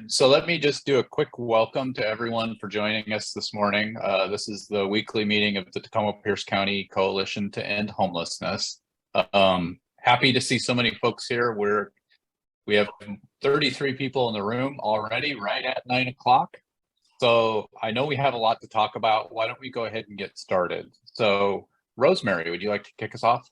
So let me just do a quick welcome to everyone for joining us this morning. This is the weekly meeting of the Tacoma-Pierce County Coalition to End Homelessness. Happy to see so many folks here. We have 33 people in the room already, right at 9 o'clock. So I know we have a lot to talk about. Why don't we go ahead and get started? So Rosemary, would you like to kick us off?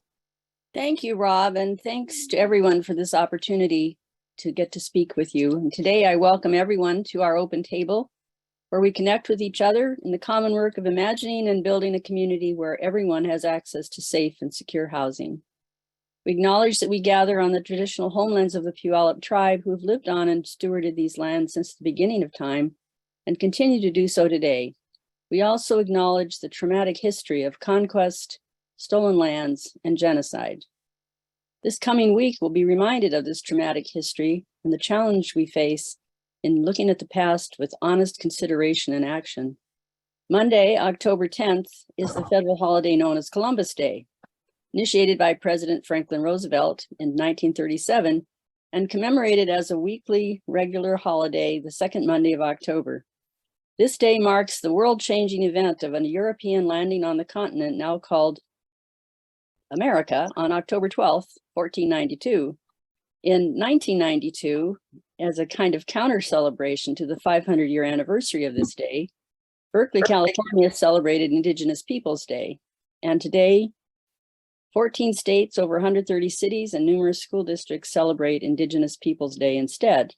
Thank you, Rob, and thanks to everyone for this opportunity to get to speak with you. And today I welcome everyone to our open table where we connect with each other in the common work of imagining and building a community where everyone has access to safe and secure housing. We acknowledge that we gather on the traditional homelands of the Puyallup tribe who have lived on and stewarded these lands since the beginning of time and continue to do so today. We also acknowledge the traumatic history of conquest, stolen lands, and genocide. This coming week, we'll be reminded of this traumatic history and the challenge we face in looking at the past with honest consideration and action. Monday, October 10th, is the federal holiday known as Columbus Day, initiated by President Franklin Roosevelt in 1937 and commemorated as a weekly regular holiday the second Monday of October. This day marks the world-changing event of a European landing on the continent now called America on October 12th, 1492. In 1992, as a kind of counter celebration to the 500-year anniversary of this day, Berkeley, California celebrated Indigenous Peoples Day. And today, 14 states, over 130 cities, and numerous school districts celebrate Indigenous Peoples Day instead.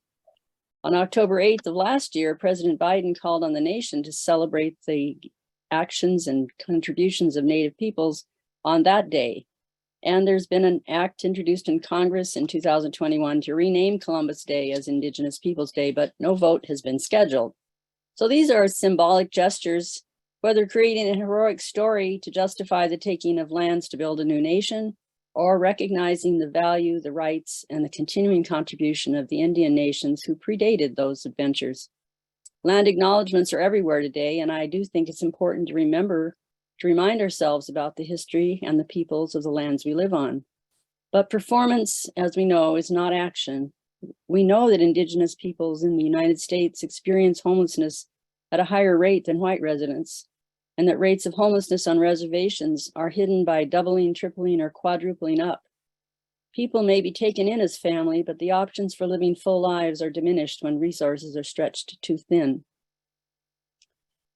On October 8th of last year, President Biden called on the nation to celebrate the actions and contributions of Native peoples on that day. And there's been an act introduced in Congress in 2021 to rename Columbus Day as Indigenous Peoples Day, but no vote has been scheduled. So these are symbolic gestures, whether creating a heroic story to justify the taking of lands to build a new nation, or recognizing the value, the rights, and the continuing contribution of the Indian nations who predated those adventures. Land acknowledgements are everywhere today, and I do think it's important to remind ourselves about the history and the peoples of the lands we live on. But performance, as we know, is not action. We know that Indigenous peoples in the United States experience homelessness at a higher rate than white residents, and that rates of homelessness on reservations are hidden by doubling, tripling, or quadrupling up. People may be taken in as family, but the options for living full lives are diminished when resources are stretched too thin.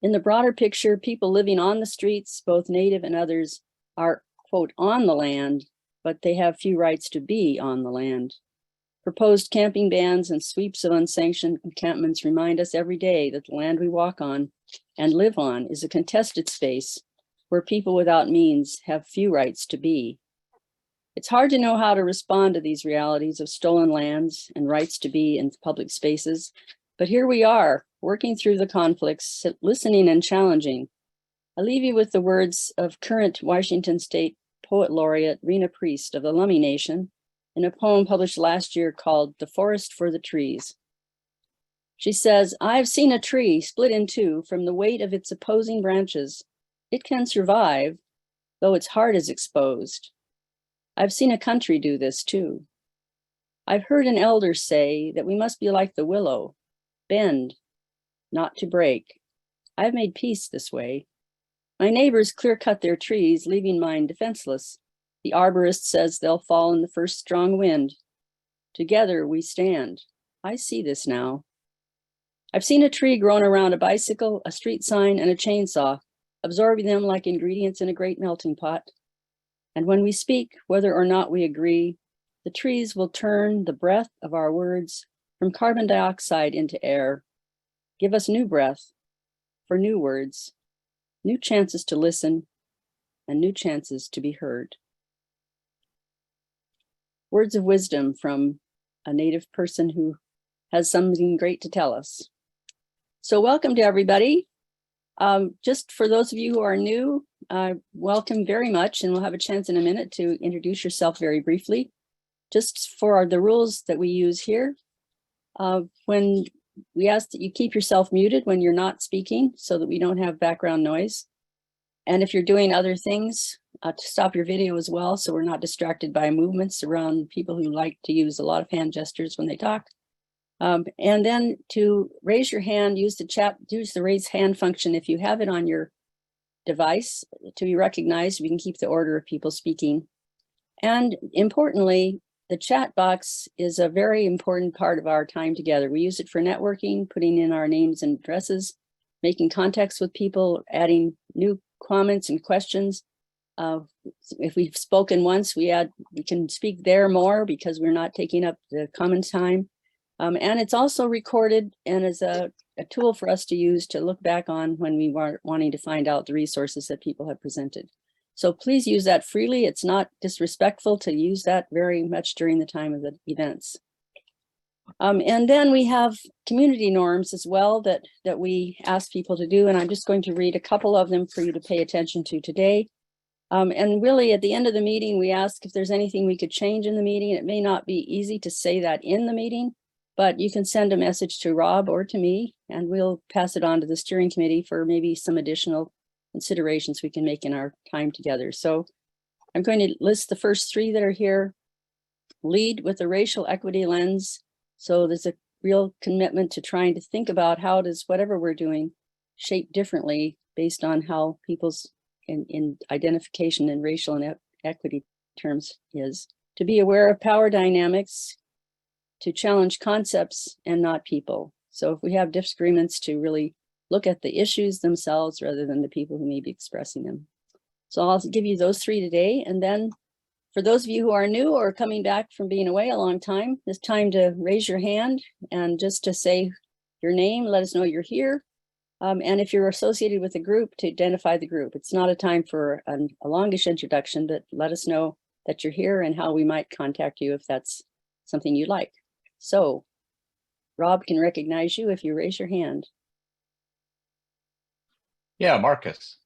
In the broader picture, people living on the streets, both native and others, are, quote, on the land, but they have few rights to be on the land. Proposed camping bans and sweeps of unsanctioned encampments remind us every day that the land we walk on and live on is a contested space where people without means have few rights to be. It's hard to know how to respond to these realities of stolen lands and rights to be in public spaces, but here we are, working through the conflicts, listening and challenging. I leave you with the words of current Washington State Poet Laureate Rena Priest of the Lummi Nation in a poem published last year called "The Forest for the Trees." She says, "I've seen a tree split in two from the weight of its opposing branches. It can survive, though its heart is exposed. I've seen a country do this too. I've heard an elder say that we must be like the willow, bend, not to break. I've made peace this way. My neighbors clear-cut their trees, leaving mine defenseless. The arborist says they'll fall in the first strong wind. Together we stand. I see this now. I've seen a tree grown around a bicycle, a street sign, and a chainsaw, absorbing them like ingredients in a great melting pot. And when we speak, whether or not we agree, the trees will turn the breath of our words from carbon dioxide into air. Give us new breath for new words, new chances to listen, and new chances to be heard." Words of wisdom from a Native person who has something great to tell us. So welcome to everybody. Just for those of you who are new, welcome very much, and we'll have a chance in a minute to introduce yourself very briefly. Just for the rules that we use here, when we ask that you keep yourself muted when you're not speaking so that we don't have background noise. And if you're doing other things, to stop your video as well so we're not distracted by movements around people who like to use a lot of hand gestures when they talk. And then to raise your hand, use the raise hand function if you have it on your device to be recognized. We can keep the order of people speaking. And importantly, the chat box is a very important part of our time together. We use it for networking, putting in our names and addresses, making contacts with people, adding new comments and questions. If we've spoken once, we can speak there more because we're not taking up the common time. And it's also recorded and is a tool for us to use to look back on when we were wanting to find out the resources that people have presented. So please use that freely. It's not disrespectful to use that very much during the time of the events. And then we have community norms as well that we ask people to do. And I'm just going to read a couple of them for you to pay attention to today. And really at the end of the meeting, we ask if there's anything we could change in the meeting. It may not be easy to say that in the meeting, but you can send a message to Rob or to me, and we'll pass it on to the steering committee for maybe some additional considerations we can make in our time together. So I'm going to list the first three that are here. Lead with a racial equity lens. So there's a real commitment to trying to think about how does whatever we're doing shape differently based on how people's in identification in racial and equity terms is. To be aware of power dynamics, to challenge concepts and not people. So if we have disagreements, to really look at the issues themselves rather than the people who may be expressing them. So I'll give you those three today. And then for those of you who are new or coming back from being away a long time, it's time to raise your hand and just to say your name, let us know you're here. And if you're associated with a group, to identify the group. It's not a time for a longish introduction, but let us know that you're here and how we might contact you if that's something you'd like. So Rob can recognize you if you raise your hand. Yeah, Marcus.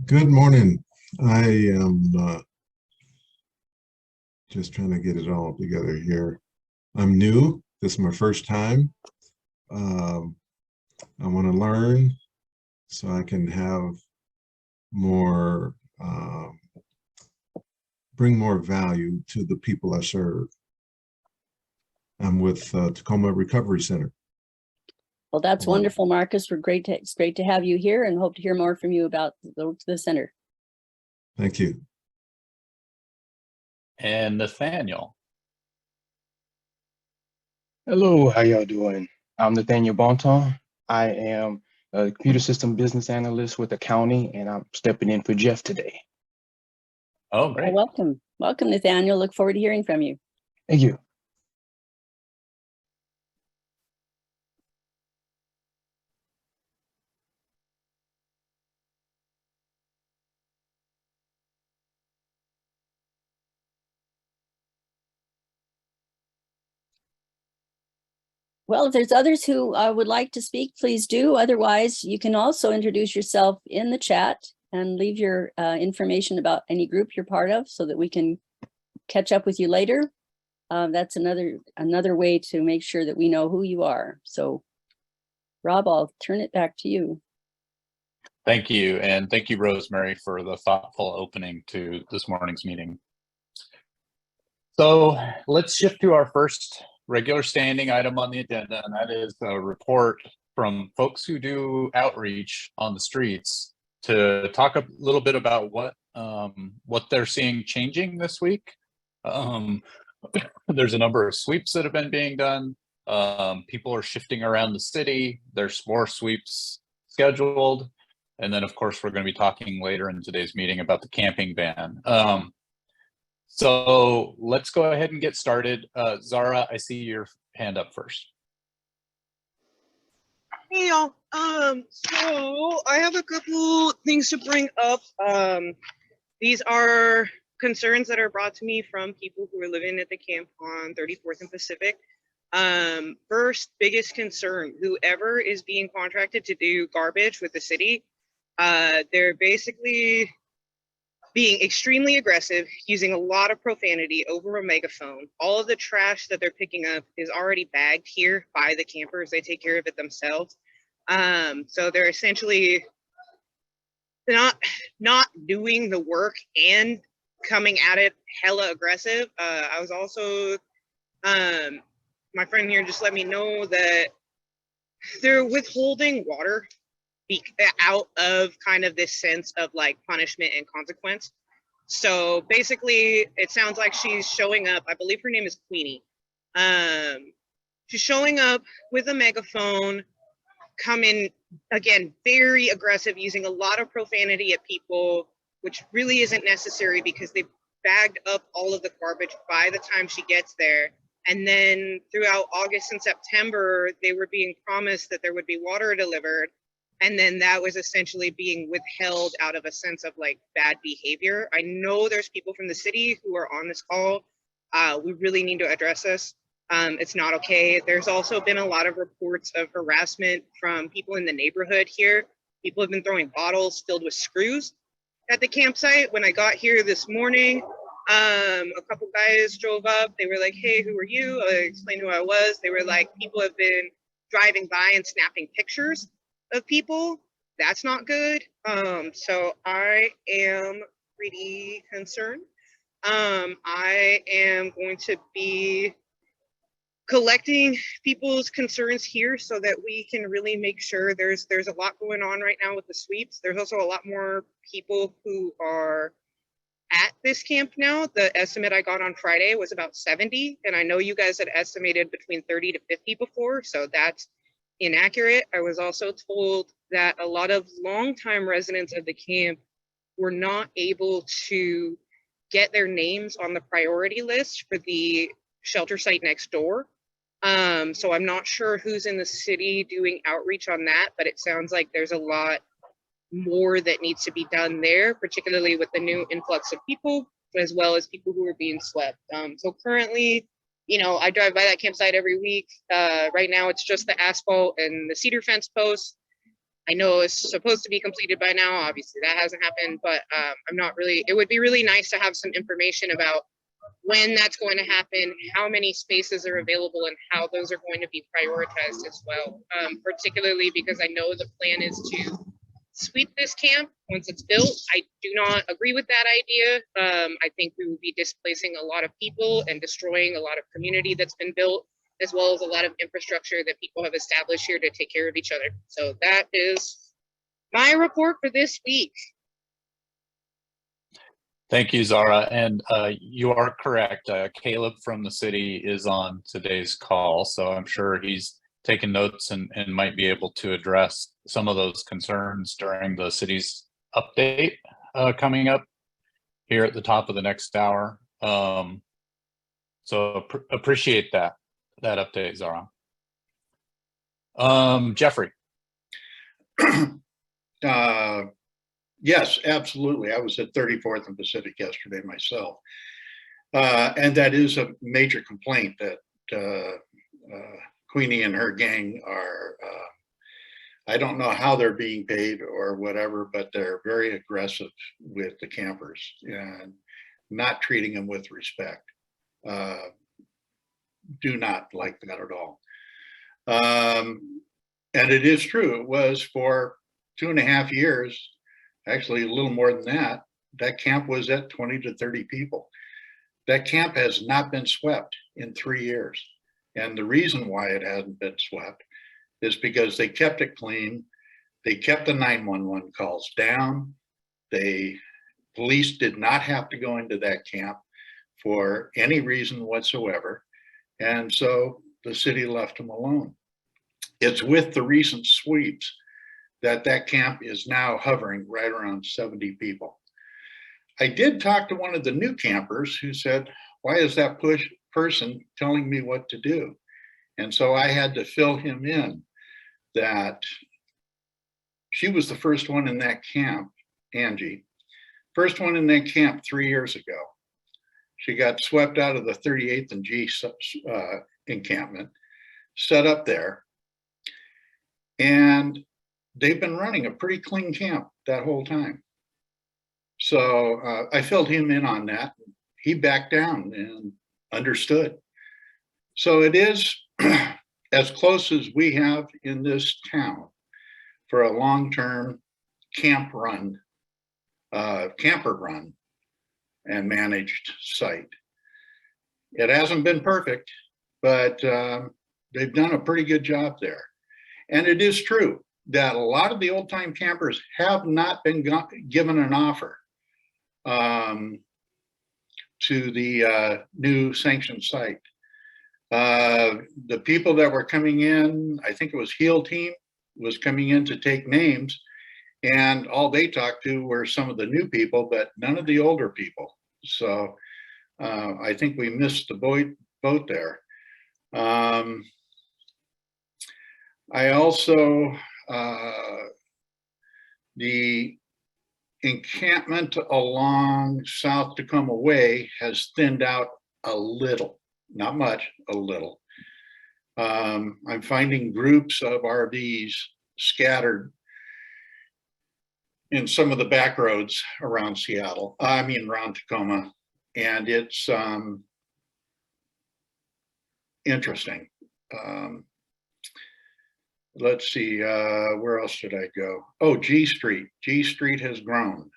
Good morning. I am just trying to get it all together here. I'm new. This is my first time. I want to learn so I can have more, bring more value to the people I serve. I'm with Tacoma Recovery Center. Well, that's wonderful, Marcus. It's great to have you here and hope to hear more from you about the center. Thank you. And Nathaniel. Hello, how y'all doing? I'm Nathaniel Bonton. I am a computer system business analyst with the county, and I'm stepping in for Jeff today. Oh, great. Well, welcome. Welcome, Nathaniel. Look forward to hearing from you. Thank you. Well, if there's others who would like to speak, please do. Otherwise, you can also introduce yourself in the chat and leave your information about any group you're part of so that we can catch up with you later. That's another way to make sure that we know who you are. So, Rob, I'll turn it back to you. Thank you. And thank you, Rosemary, for the thoughtful opening to this morning's meeting. So let's shift to our first regular standing item on the agenda, and that is a report from folks who do outreach on the streets to talk a little bit about what they're seeing changing this week. There's a number of sweeps that have been being done. People are shifting around the city. There's more sweeps scheduled. And then, of course, we're going to be talking later in today's meeting about the camping ban. So let's go ahead and get started. Zara, I see your hand up first. Hey y'all. So I have a couple things to bring up. These are concerns that are brought to me from people who are living at the camp on 34th and Pacific. First, biggest concern, whoever is being contracted to do garbage with the city, they're basically being extremely aggressive, using a lot of profanity over a megaphone. All of the trash that they're picking up is already bagged here by the campers. They take care of it themselves. So they're essentially not doing the work and coming at it hella aggressive. I was also My friend here just let me know that they're withholding water out of kind of this sense of like punishment and consequence. So basically, it sounds like she's showing up. I believe her name is Queenie. She's showing up with a megaphone, coming again very aggressive, using a lot of profanity at people, which really isn't necessary because they've bagged up all of the garbage by the time she gets there. And then throughout August and September, they were being promised that there would be water delivered. And then that was essentially being withheld out of a sense of like bad behavior. I know there's people from the city who are on this call. We really need to address this. It's not okay. There's also been a lot of reports of harassment from people in the neighborhood here. People have been throwing bottles filled with screws at the campsite. When I got here this morning, a couple guys drove up. They were like, hey, who are you? I explained who I was. They were like, people have been driving by and snapping pictures of people. That's not good. So I am pretty concerned. I am going to be collecting people's concerns here so that we can really make sure there's a lot going on right now with the sweeps. There's also a lot more people who are at this camp now. The estimate I got on Friday was about 70, and I know you guys had estimated between 30 to 50 before, so that's inaccurate. I was also told that a lot of longtime residents of the camp were not able to get their names on the priority list for the shelter site next door. So I'm not sure who's in the city doing outreach on that, but it sounds like there's a lot more that needs to be done there, particularly with the new influx of people, as well as people who are being swept. So currently, you know, I drive by that campsite every week. Right now it's just the asphalt and the cedar fence posts. I know it's supposed to be completed by now. Obviously that hasn't happened, but I'm not really, it would be really nice to have some information about when that's going to happen, how many spaces are available, and how those are going to be prioritized as well. Particularly because I know the plan is to sweep this camp once it's built. I do not agree with that idea. I think we will be displacing a lot of people and destroying a lot of community that's been built, as well as a lot of infrastructure that people have established here to take care of each other. So that is my report for this week. Thank you, Zara. And you are correct. Caleb from the city is on today's call, so I'm sure he's taken notes and might be able to address some of those concerns during the city's update coming up here at the top of the next hour. So appreciate that update, Zara. Jeffrey. Yes, absolutely. I was at 34th and Pacific yesterday myself. And that is a major complaint that Queenie and her gang are, I don't know how they're being paid or whatever, but they're very aggressive with the campers and not treating them with respect. Do not like that at all. And it is true, it was for 2.5 years, actually a little more than that, that camp was at 20 to 30 people. That camp has not been swept in 3 years. And the reason why it hasn't been swept is because they kept it clean. They kept the 911 calls down. Police did not have to go into that camp for any reason whatsoever. And so the city left them alone. It's with the recent sweeps that camp is now hovering right around 70 people. I did talk to one of the new campers who said, why is that person telling me what to do? And so I had to fill him in that she was the first one in that camp, Angie, first one in that camp 3 years ago. She got swept out of the 38th and G encampment, set up there, and they've been running a pretty clean camp that whole time. So I filled him in on that. He backed down and understood. So it is as close as we have in this town for a long-term camper run and managed site. It hasn't been perfect. but they've done a pretty good job there. And it is true that a lot of the old time campers have not been given an offer to the new sanctioned site. The people that were coming in, I think it was Heal Team, was coming in to take names, and all they talked to were some of the new people, but none of the older people. So I think we missed the boat there. I also, the encampment along South Tacoma Way has thinned out a little, not much, a little. I'm finding groups of RVs scattered in some of the back roads around Seattle, around Tacoma, and it's interesting. Let's see, where else should I go? Oh, G Street. G Street has grown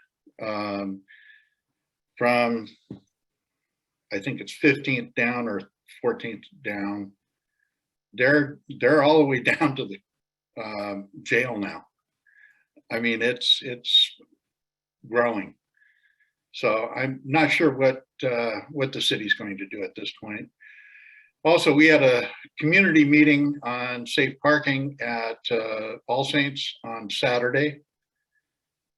from, I think it's 15th down or 14th down. They're all the way down to the jail now. I mean, it's growing. So I'm not sure what the city's going to do at this point. Also, we had a community meeting on safe parking at All Saints on Saturday.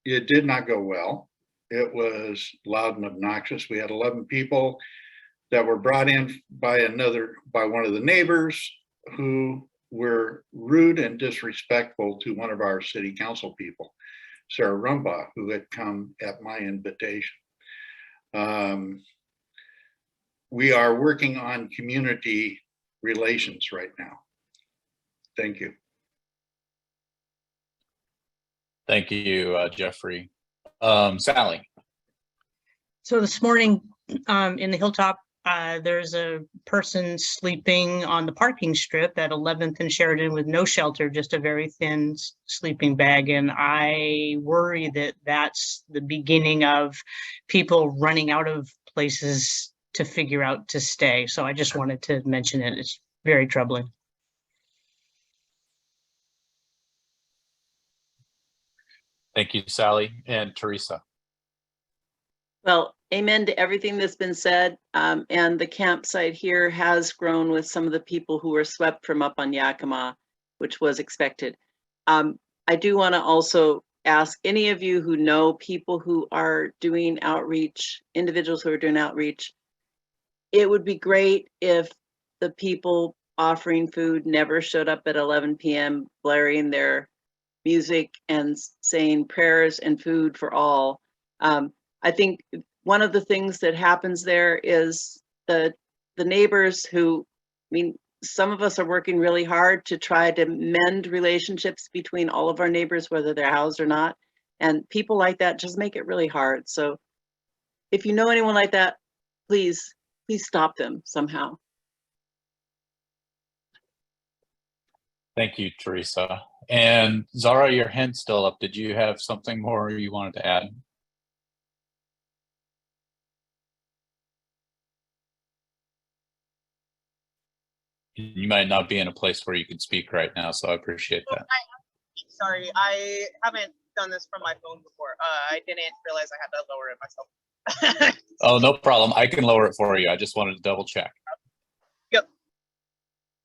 It did not go well. It was loud and obnoxious. We had 11 people that were brought in by one of the neighbors who were rude and disrespectful to one of our city council people, Sarah Rumbaugh, who had come at my invitation. We are working on community relations right now. Thank you. Thank you, Jeffrey. Sally. So this morning in the Hilltop, there's a person sleeping on the parking strip at 11th and Sheridan with no shelter, just a very thin sleeping bag. And I worry that that's the beginning of people running out of places to figure out to stay. So I just wanted to mention it. It's very troubling. Thank you, Sally. And Teresa. Well, amen to everything that's been said. And the campsite here has grown with some of the people who were swept from up on Yakima, which was expected. I do want to also ask any of you who know people who are doing outreach, individuals who are doing outreach, it would be great if the people offering food never showed up at 11 p.m. blaring their music and saying prayers and food for all. I think one of the things that happens there is the neighbors who, some of us are working really hard to try to mend relationships between all of our neighbors, whether they're housed or not. And people like that just make it really hard. So if you know anyone like that, please stop them somehow. Thank you, Teresa. And Zara, your hand's still up. Did you have something more you wanted to add? You might not be in a place where you can speak right now, so I appreciate that. Sorry, I haven't done this from my phone before. I didn't realize I had to lower it myself. Oh, no problem. I can lower it for you. I just wanted to double check. Yep.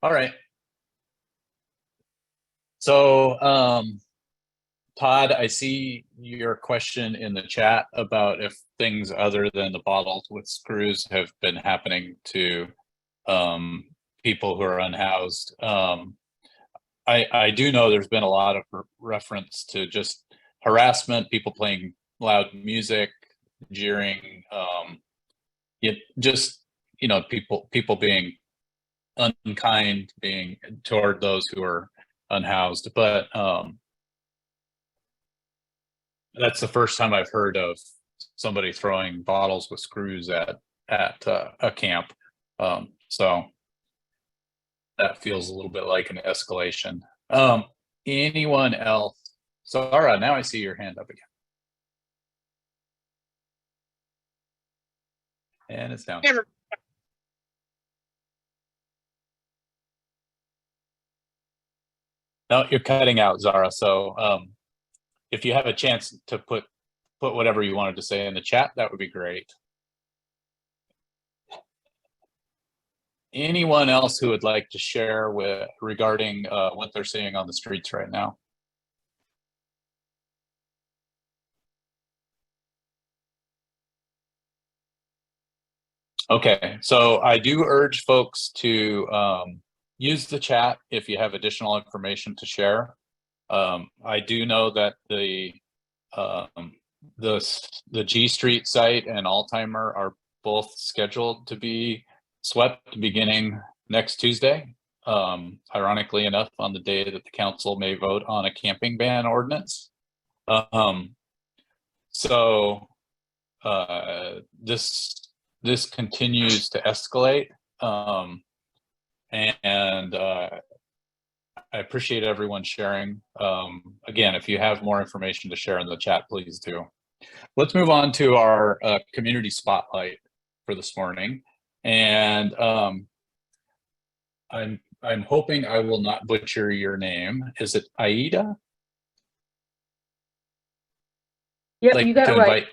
All right. So, Todd, I see your question in the chat about if things other than the bottles with screws have been happening to people who are unhoused. I do know there's been a lot of reference to just harassment, people playing loud music, jeering, people being unkind, being toward those who are unhoused. But that's the first time I've heard of somebody throwing bottles with screws at a camp. So that feels a little bit like an escalation. Anyone else? Zara, now I see your hand up again. And it's down. No, you're cutting out, Zara. So if you have a chance to put whatever you wanted to say in the chat, that would be great. Anyone else who would like to share regarding what they're seeing on the streets right now? Okay, so I do urge folks to use the chat if you have additional information to share. I do know that the G Street site and Alzheimer are both scheduled to be swept beginning next Tuesday. Ironically enough, on the day that the council may vote on a camping ban ordinance. So this continues to escalate, and I appreciate everyone sharing. Again, if you have more information to share in the chat, please do. Let's move on to our community spotlight for this morning. And I'm hoping I will not butcher your name. Is it Aida? Yep, you got it right.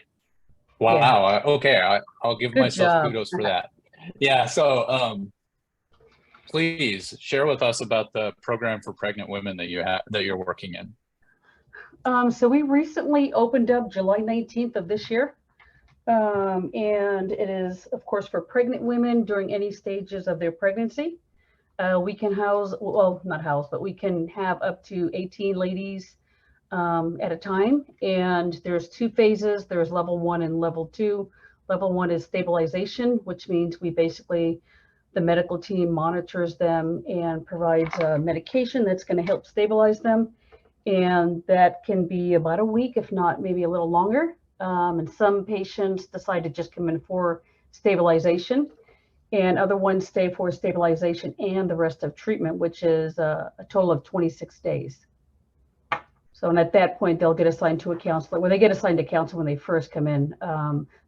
Wow. Okay, I'll give Good myself job. kudos for that. Yeah. So please share with us about the program for pregnant women that you're working in. So we recently opened up July 19th of this year. And it is, of course, for pregnant women during any stages of their pregnancy. We can house, well, not house, but we can have up to 18 ladies at a time. And there's 2 phases. There's level 1 and level 2. Level 1 is stabilization, which means the medical team monitors them and provides medication that's going to help stabilize them. And that can be about a week, if not maybe a little longer. And some patients decide to just come in for stabilization, and other ones stay for stabilization and the rest of treatment, which is a total of 26 days. So, and at that point, they'll get assigned to a counselor. When they get assigned to counselor when they first come in,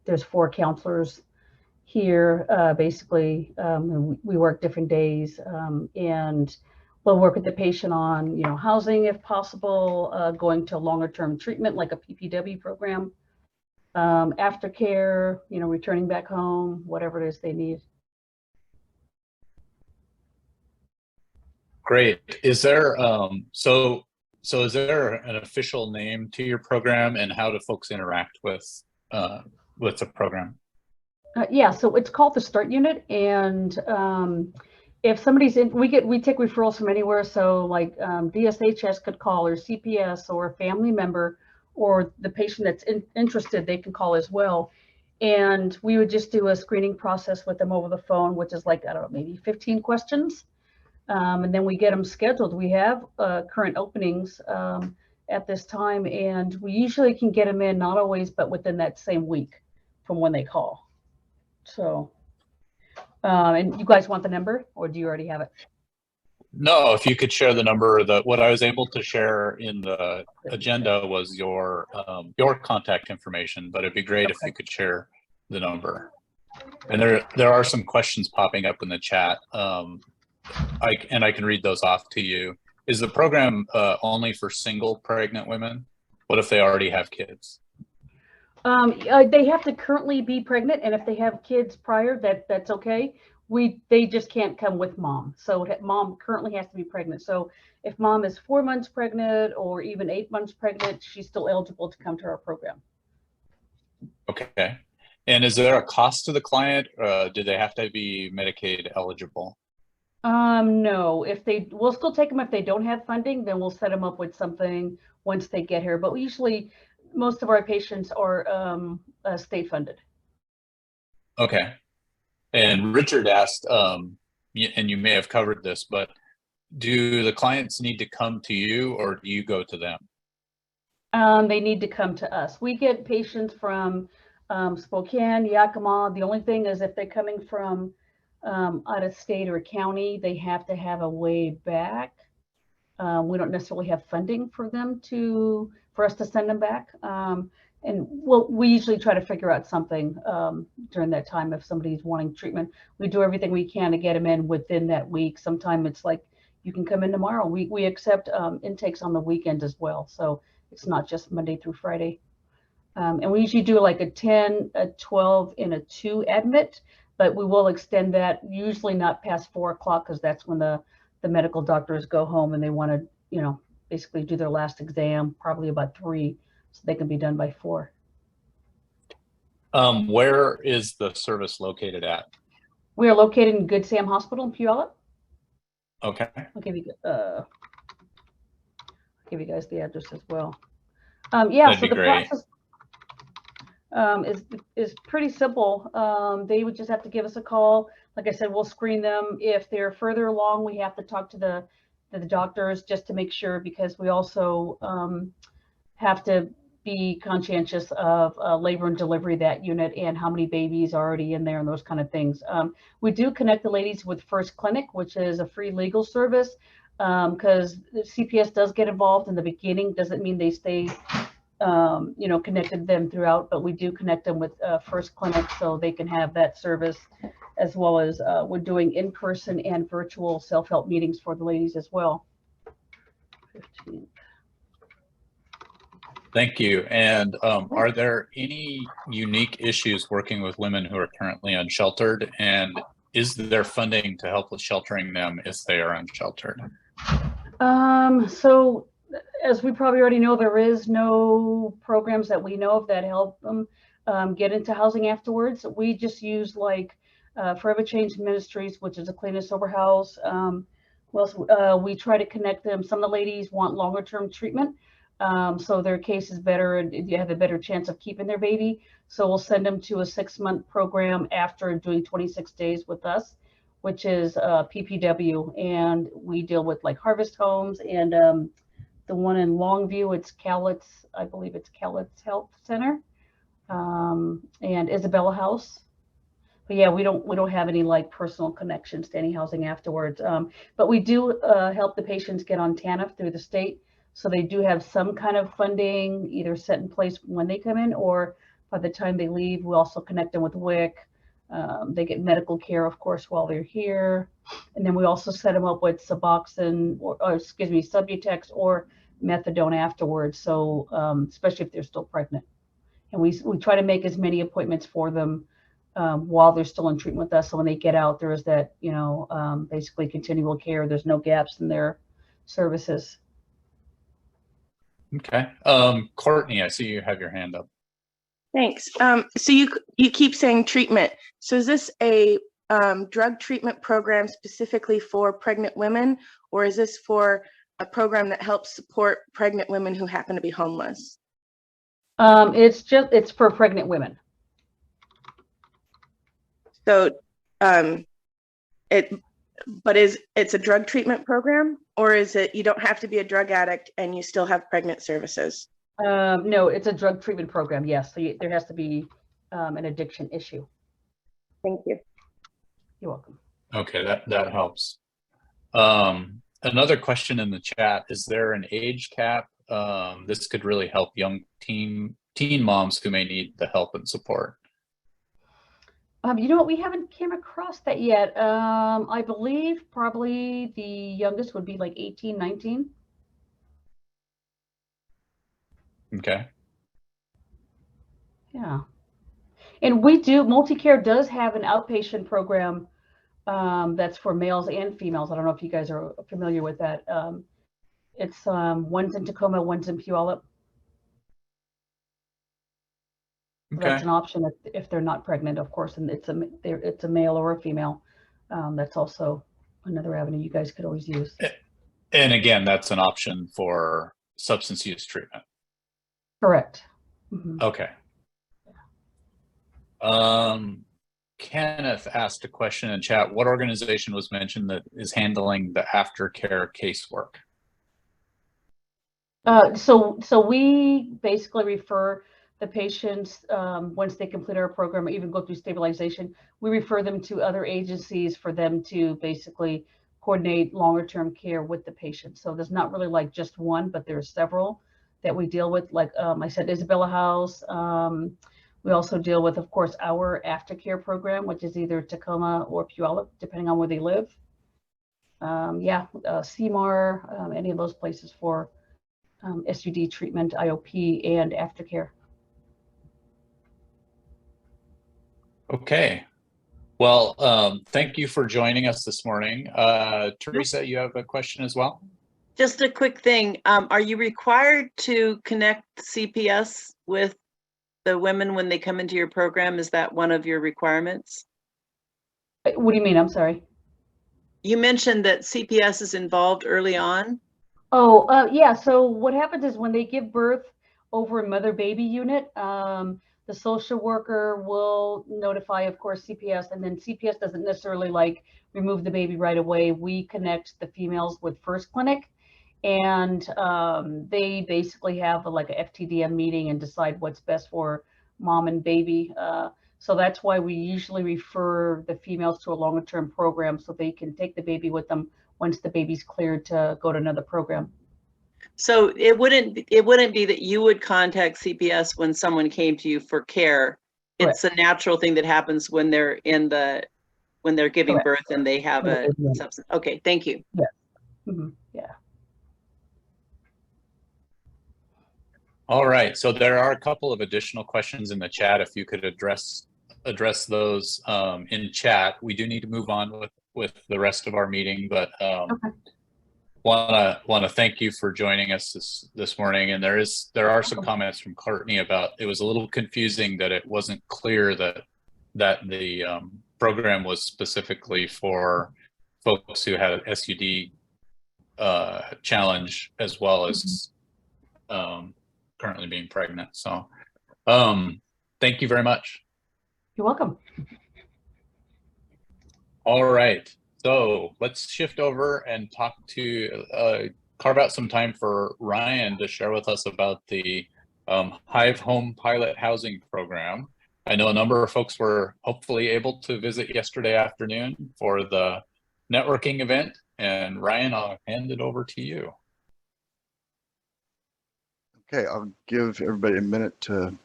there's 4 counselors here, basically. We work different days, and we'll work with the patient on, housing if possible, going to longer term treatment like a PPW program. Aftercare, returning back home, whatever it is they need. Great. Is there so is there an official name to your program, and how do folks interact with the program? Yeah, so it's called the Start Unit, and if somebody's in, we take referrals from anywhere. So like DSHS could call, or CPS, or a family member, or the patient that's interested, they can call as well. And we would just do a screening process with them over the phone, which is like, I don't know, maybe 15 questions. And then we get them scheduled. We have current openings at this time, and we usually can get them in, not always, but within that same week from when they call. So, and you guys want the number, or do you already have it? No, if you could share the number. What I was able to share in the agenda was your contact information, but it'd be great if you could share the number. And there are some questions popping up in the chat. I can read those off to you. Is the program only for single pregnant women? What if they already have kids? They have to currently be pregnant, and if they have kids prior, that's okay. They just can't come with mom. So mom currently has to be pregnant. So if mom is 4 months pregnant or even 8 months pregnant, she's still eligible to come to our program. Okay. And is there a cost to the client? Do they have to be Medicaid eligible? No, we'll still take them if they don't have funding, then we'll set them up with something once they get here. But usually most of our patients are state funded. Okay. And Richard asked, and you may have covered this, but do the clients need to come to you, or do you go to them? They need to come to us. We get patients from Spokane, Yakima. The only thing is if they're coming from out of state or county, they have to have a way back. We don't necessarily have funding for them for us to send them back. And we usually try to figure out something during that time. If somebody's wanting treatment, we do everything we can to get them in within that week. Sometimes it's like, you can come in tomorrow. We accept intakes on the weekend as well. So it's not just Monday through Friday. And we usually do like a 10, a 12, and a 2 admit, but we will extend that, usually not past 4 o'clock, because that's when the medical doctors go home and they want to, you know, basically do their last exam, probably about 3, so they can be done by 4. Where is the service located at? We are located in Good Sam Hospital in Puyallup. Okay. I'll give you guys the address as well. Yeah, That'd so be the great. process is pretty simple. They would just have to give us a call. Like I said, we'll screen them. If they're further along, we have to talk to the doctors just to make sure, because we also have to be conscientious of labor and delivery, that unit, and how many babies are already in there and those kind of things. We do connect the ladies with First Clinic, which is a free legal service, because CPS does get involved in the beginning. Doesn't mean they stay you know, connected them throughout, but we do connect them with First Clinic so they can have that service, as well as we're doing in-person and virtual self-help meetings for the ladies as well. 15. Thank you. And are there any unique issues working with women who are currently unsheltered? And is there funding to help with sheltering them if they are unsheltered? So as we probably already know, there is no programs that we know of that help them get into housing afterwards. We just use like Forever Change Ministries, which is a clean and sober house. We try to connect them. Some of the ladies want longer term treatment. So their case is better and you have a better chance of keeping their baby. So we'll send them to a 6-month program after doing 26 days with us, which is PPW. And we deal with like Harvest Homes and the one in Longview, it's Cowlitz, I believe it's Cowlitz Health Center, and Isabella House. But yeah, we don't have any like personal connections to any housing afterwards. But we do help the patients get on TANF through the state. So they do have some kind of funding either set in place when they come in, or by the time they leave. We also connect them with WIC. They get medical care, of course, while they're here. And then we also set them up with Suboxone, or Subutex or methadone afterwards. So especially if they're still pregnant. And we try to make as many appointments for them while they're still in treatment with us. So when they get out, there is that, you know, basically continual care. There's no gaps in their services. Okay. Courtney, I see you have your hand up. Thanks. So you keep saying treatment. So is this a drug treatment program specifically for pregnant women, or is this for a program that helps support pregnant women who happen to be homeless? It's for pregnant women. So it's a drug treatment program, or is it you don't have to be a drug addict and you still have pregnant services? No, it's a drug treatment program. Yes, so there has to be an addiction issue. Thank you. You're welcome. Okay, that helps. Another question in the chat: is there an age cap? This could really help young teen moms who may need the help and support. You know what? We haven't came across that yet. I believe probably the youngest would be like 18, 19. Okay. Yeah. And we do, Multicare does have an outpatient program that's for males and females. I don't know if you guys are familiar with that. It's one's in Tacoma, one's in Puyallup. Okay. That's an option if they're not pregnant, of course, and it's a male or a female. That's also another avenue you guys could always use. And again, that's an option for substance use treatment. Correct. Mm-hmm. Okay. Kenneth asked a question in chat. What organization was mentioned that is handling the aftercare casework? So we basically refer the patients once they complete our program or even go through stabilization. We refer them to other agencies for them to basically coordinate longer term care with the patient. So there's not really like just one, but there's several that we deal with. Like I said, Isabella House. We also deal with, of course, our aftercare program, which is either Tacoma or Puyallup, depending on where they live. Yeah, CMAR, any of those places for SUD treatment, IOP, and aftercare. Okay. Well, thank you for joining us this morning. Teresa, you have a question as well? Just a quick thing. Are you required to connect CPS with the women when they come into your program? Is that one of your requirements? What do you mean? I'm sorry. You mentioned that CPS is involved early on. Oh, yeah. So what happens is when they give birth over a mother-baby unit, the social worker will notify, of course, CPS, and then CPS doesn't necessarily like remove the baby right away. We connect the females with First Clinic, and they basically have like a FTDM meeting and decide what's best for mom and baby. So that's why we usually refer the females to a longer-term program so they can take the baby with them once the baby's cleared to go to another program. So it wouldn't be that you would contact CPS when someone came to you for care. It's Correct. a natural thing that happens when they're when they're giving Correct. birth and they have a substance. Okay, thank you. Yeah. Yeah. All right, so there are a couple of additional questions in the chat. If you could address those in chat. We do need to move on with the rest of our meeting, but Okay. want to thank you for joining us this morning. And there are some comments from Courtney about it was a little confusing that it wasn't clear that the program was specifically for folks who had an SUD challenge as well as currently being pregnant. So thank you very much. You're welcome. All right, so let's shift over and talk to carve out some time for Ryan to share with us about the Hive Home pilot housing program. I know a number of folks were hopefully able to visit yesterday afternoon for the networking event, and Ryan, I'll hand it over to you. Okay, I'll give everybody a minute to,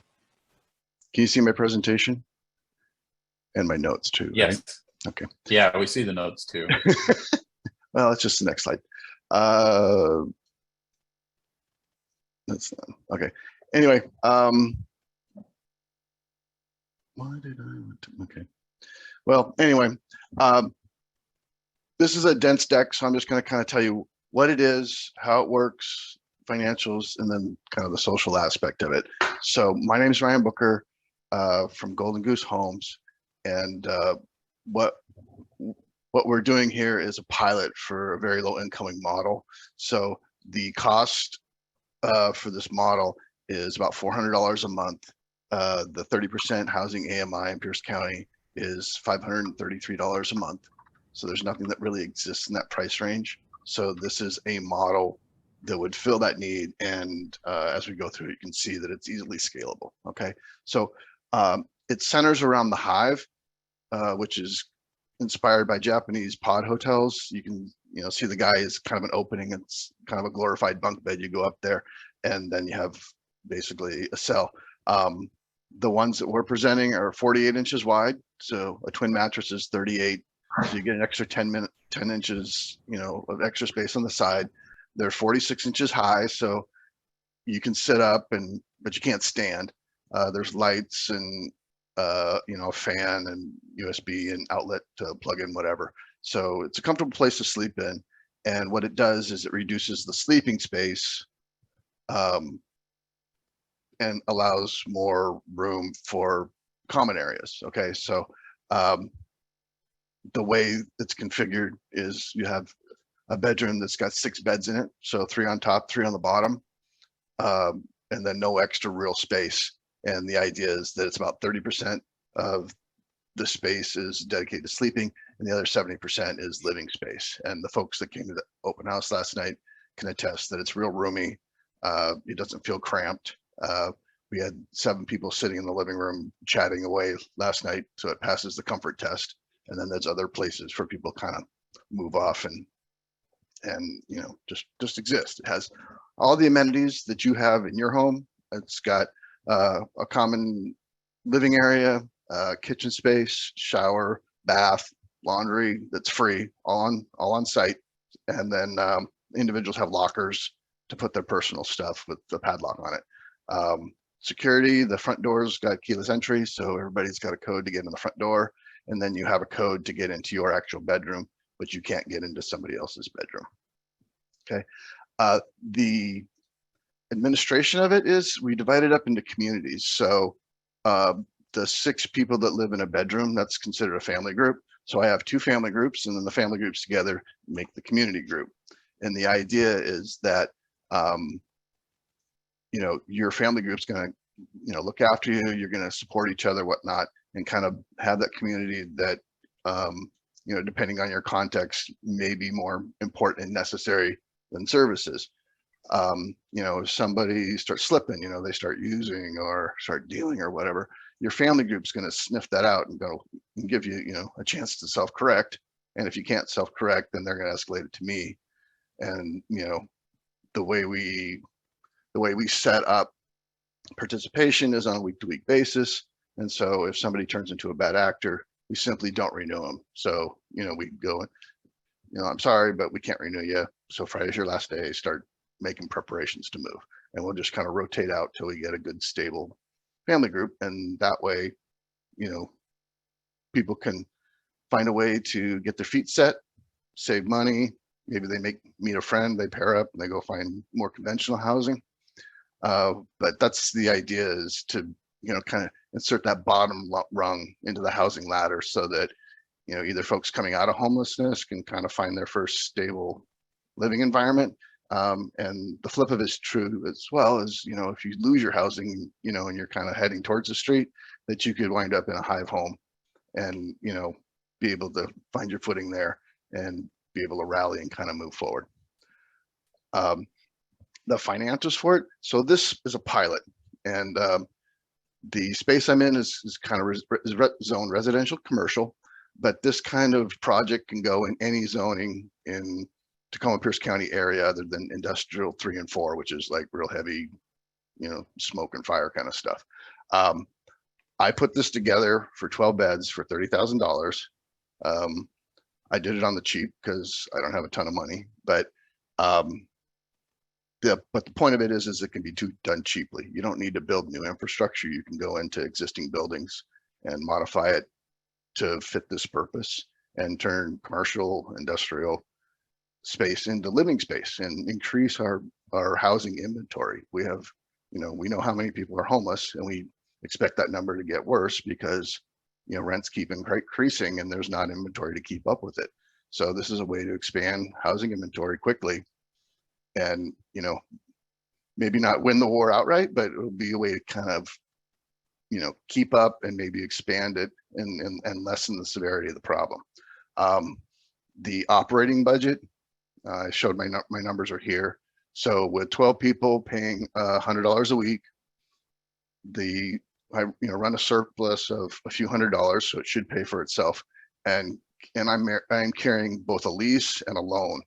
can you see my presentation? And my notes too, Yes. right? Okay. Yeah, we see the notes too. Well, it's just the next slide. That's not, okay. Anyway, why did I, okay. Well, anyway, this is a dense deck, so I'm just going to kind of tell you what it is, how it works, financials, and then kind of the social aspect of it. So my name is Ryan Booker from Golden Goose Homes, and what we're doing here is a pilot for a very low incoming model. So the cost for this model is about $400 a month. The 30% housing AMI in Pierce County is $533 a month. So there's nothing that really exists in that price range. So this is a model that would fill that need. And as we go through it, you can see that it's easily scalable. Okay, so it centers around the Hive, which is inspired by Japanese pod hotels. You can see the guy is kind of an opening. It's kind of a glorified bunk bed. You go up there and then you have basically a cell. The ones that we're presenting are 48 inches wide. So a twin mattress is 38. So you get an extra 10 inches, of extra space on the side. They're 46 inches high. So you can sit up but you can't stand. There's lights and a fan and USB and outlet to plug in whatever. So it's a comfortable place to sleep in. And what it does is it reduces the sleeping space and allows more room for common areas. Okay, so the way it's configured is you have a bedroom that's got 6 beds in it. So 3 on top, 3 on the bottom, and then no extra real space. And the idea is that it's about 30% of the space is dedicated to sleeping and the other 70% is living space. And the folks that came to the open house last night can attest that it's real roomy. It doesn't feel cramped. We had 7 people sitting in the living room chatting away last night, so it passes the comfort test. And then there's other places for people to kind of move off and just exist. It has all the amenities that you have in your home. It's got a common living area, kitchen space, shower, bath, laundry that's free, all on site. And then individuals have lockers to put their personal stuff with the padlock on it. Security, the front door's got keyless entry, so everybody's got a code to get in the front door, and then you have a code to get into your actual bedroom, but you can't get into somebody else's bedroom. Okay. The administration of it is we divide it up into communities. So the 6 people that live in a bedroom, that's considered a family group. So I have 2 family groups, and then the family groups together make the community group. And the idea is that you know, your family group's going to, you know, look after you, you're going to support each other, whatnot, and kind of have that community that, you know, depending on your context, may be more important and necessary than services. You know, if somebody starts slipping, you know, they start using or start dealing or whatever, your family group's going to sniff that out and go and give you, you know, a chance to self-correct. And if you can't self-correct, then they're going to escalate it to me. And, you know, the way we set up participation is on a week-to-week basis. And so if somebody turns into a bad actor, we simply don't renew them. So, you know, we go, you know, I'm sorry, but we can't renew you. So Friday's your last day, start making preparations to move. And we'll just kind of rotate out till we get a good, stable family group. And that way, you know, people can find a way to get their feet set, save money. Maybe they meet a friend, they pair up and they go find more conventional housing. But that's the idea, is to, you know, kind of insert that bottom rung into the housing ladder so that, you know, either folks coming out of homelessness can kind of find their first stable living environment. And the flip of it is true as well, as, you know, if you lose your housing, you know, and you're kind of heading towards the street, that you could wind up in a Hive Home and, you know, be able to find your footing there and be able to rally and kind of move forward. The financials for it. So this is a pilot, and the space I'm in is kind of zone residential commercial, but this kind of project can go in any zoning in Tacoma Pierce County area other than industrial 3 and 4, which is like real heavy, you know, smoke and fire kind of stuff. I put this together for 12 beds for $30,000. I did it on the cheap because I don't have a ton of money, but the point of it is it can be done cheaply. You don't need to build new infrastructure. You can go into existing buildings and modify it to fit this purpose and turn commercial, industrial space into living space and increase our housing inventory. We have, you know, we know how many people are homeless, and we expect that number to get worse because, you know, rents keep increasing and there's not inventory to keep up with it. So this is a way to expand housing inventory quickly and, you know, maybe not win the war outright, but it'll be a way to kind of, you know, keep up and maybe expand it and lessen the severity of the problem. The operating budget, I showed my numbers are here. So with 12 people paying $100 a week, I run a surplus of a few $100s, so it should pay for itself. And I'm carrying both a lease and a loan.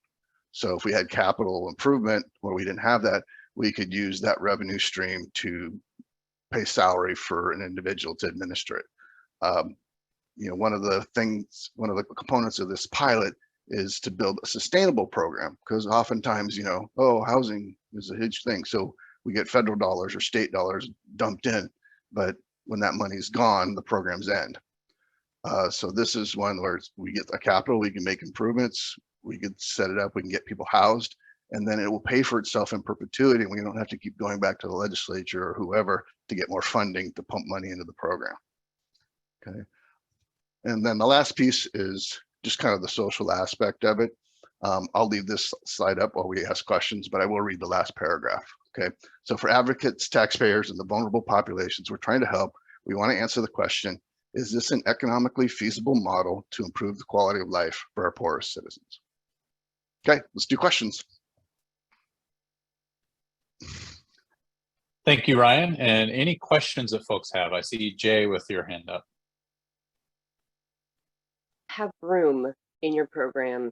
So if we had capital improvement where we didn't have that, we could use that revenue stream to pay salary for an individual to administer it. You know, one of the components of this pilot is to build a sustainable program, because oftentimes, you know, oh, housing is a huge thing. So we get federal dollars or state dollars dumped in, but when that money's gone, the programs end. So this is one where we get the capital, we can make improvements, we can set it up, we can get people housed, and then it will pay for itself in perpetuity. And we don't have to keep going back to the legislature or whoever to get more funding to pump money into the program. Okay. And then the last piece is just kind of the social aspect of it. I'll leave this slide up while we ask questions, but I will read the last paragraph. Okay. So for advocates, taxpayers, and the vulnerable populations we're trying to help, we want to answer the question, is this an economically feasible model to improve the quality of life for our poorest citizens? Okay, let's do questions. Thank you, Ryan. And any questions that folks have? I see Jay with your hand up. Have room in your program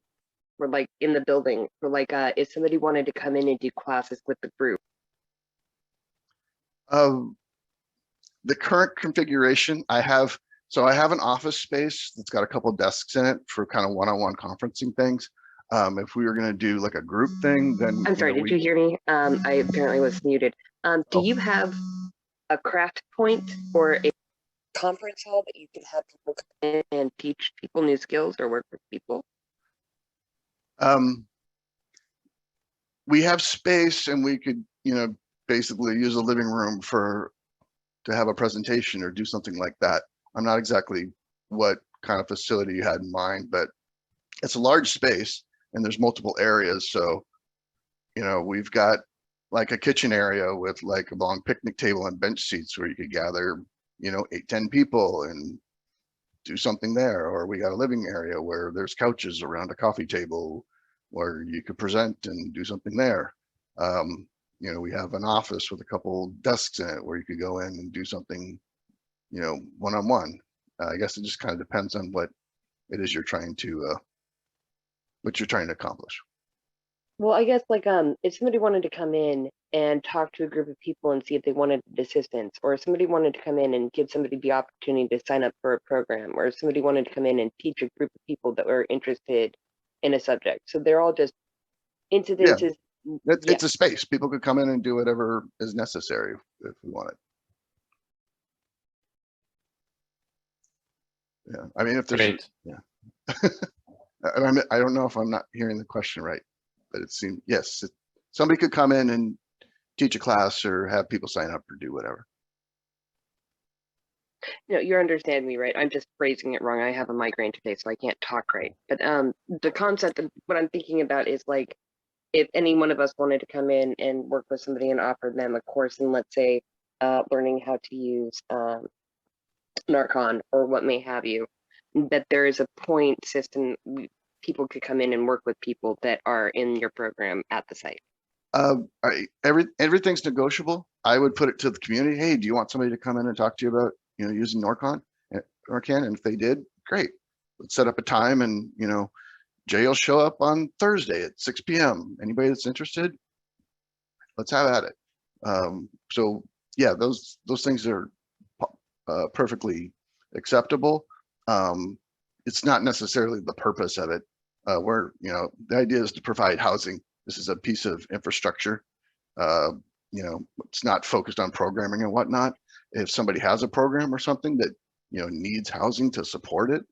or like in the building for like if somebody wanted to come in and do classes with the group? The current configuration I have an office space that's got a couple desks in it for kind of one-on-one conferencing things. If we were going to do like a group thing, then I'm sorry, did you hear me? I apparently was muted. Do you have a craft point or a conference hall that you could have people come in and teach people new skills or work with people? We have space, and we could, basically use a living room to have a presentation or do something like that. I'm not exactly what kind of facility you had in mind, but it's a large space and there's multiple areas. So, we've got like a kitchen area with like a long picnic table and bench seats where you could gather, 8-10 people and do something there. Or we got a living area where there's couches around a coffee table where you could present and do something there. We have an office with a couple desks in it where you could go in and do something, one-on-one. I guess it just kind of depends on what it is you're trying to accomplish. Well, I guess like if somebody wanted to come in and talk to a group of people and see if they wanted assistance, or if somebody wanted to come in and give somebody the opportunity to sign up for a program, or if somebody wanted to come in and teach a group of people that were interested in a subject. So they're all just incidences. It's a space. People could come in and do whatever is necessary if we want it. Yeah, I mean, if there's, Great. I don't know if I'm not hearing the question right, but it seemed, yes, somebody could come in and teach a class or have people sign up or do whatever. No, you understand me, right? I'm just phrasing it wrong. I have a migraine today, so I can't talk right. But the concept of what I'm thinking about is like, if any one of us wanted to come in and work with somebody and offer them a course in, let's say, learning how to use Narcon or what may have you, that there is a point system, people could come in and work with people that are in your program at the site. Everything's negotiable. I would put it to the community. Hey, do you want somebody to come in and talk to you about, using Narcan? And if they did, great. Let's set up a time, and, Jay will show up on Thursday at 6 p.m. Anybody that's interested, let's have at it. So yeah, those things are perfectly acceptable. It's not necessarily the purpose of it. The idea is to provide housing. This is a piece of infrastructure. It's not focused on programming and whatnot. If somebody has a program or something that, needs housing to support it,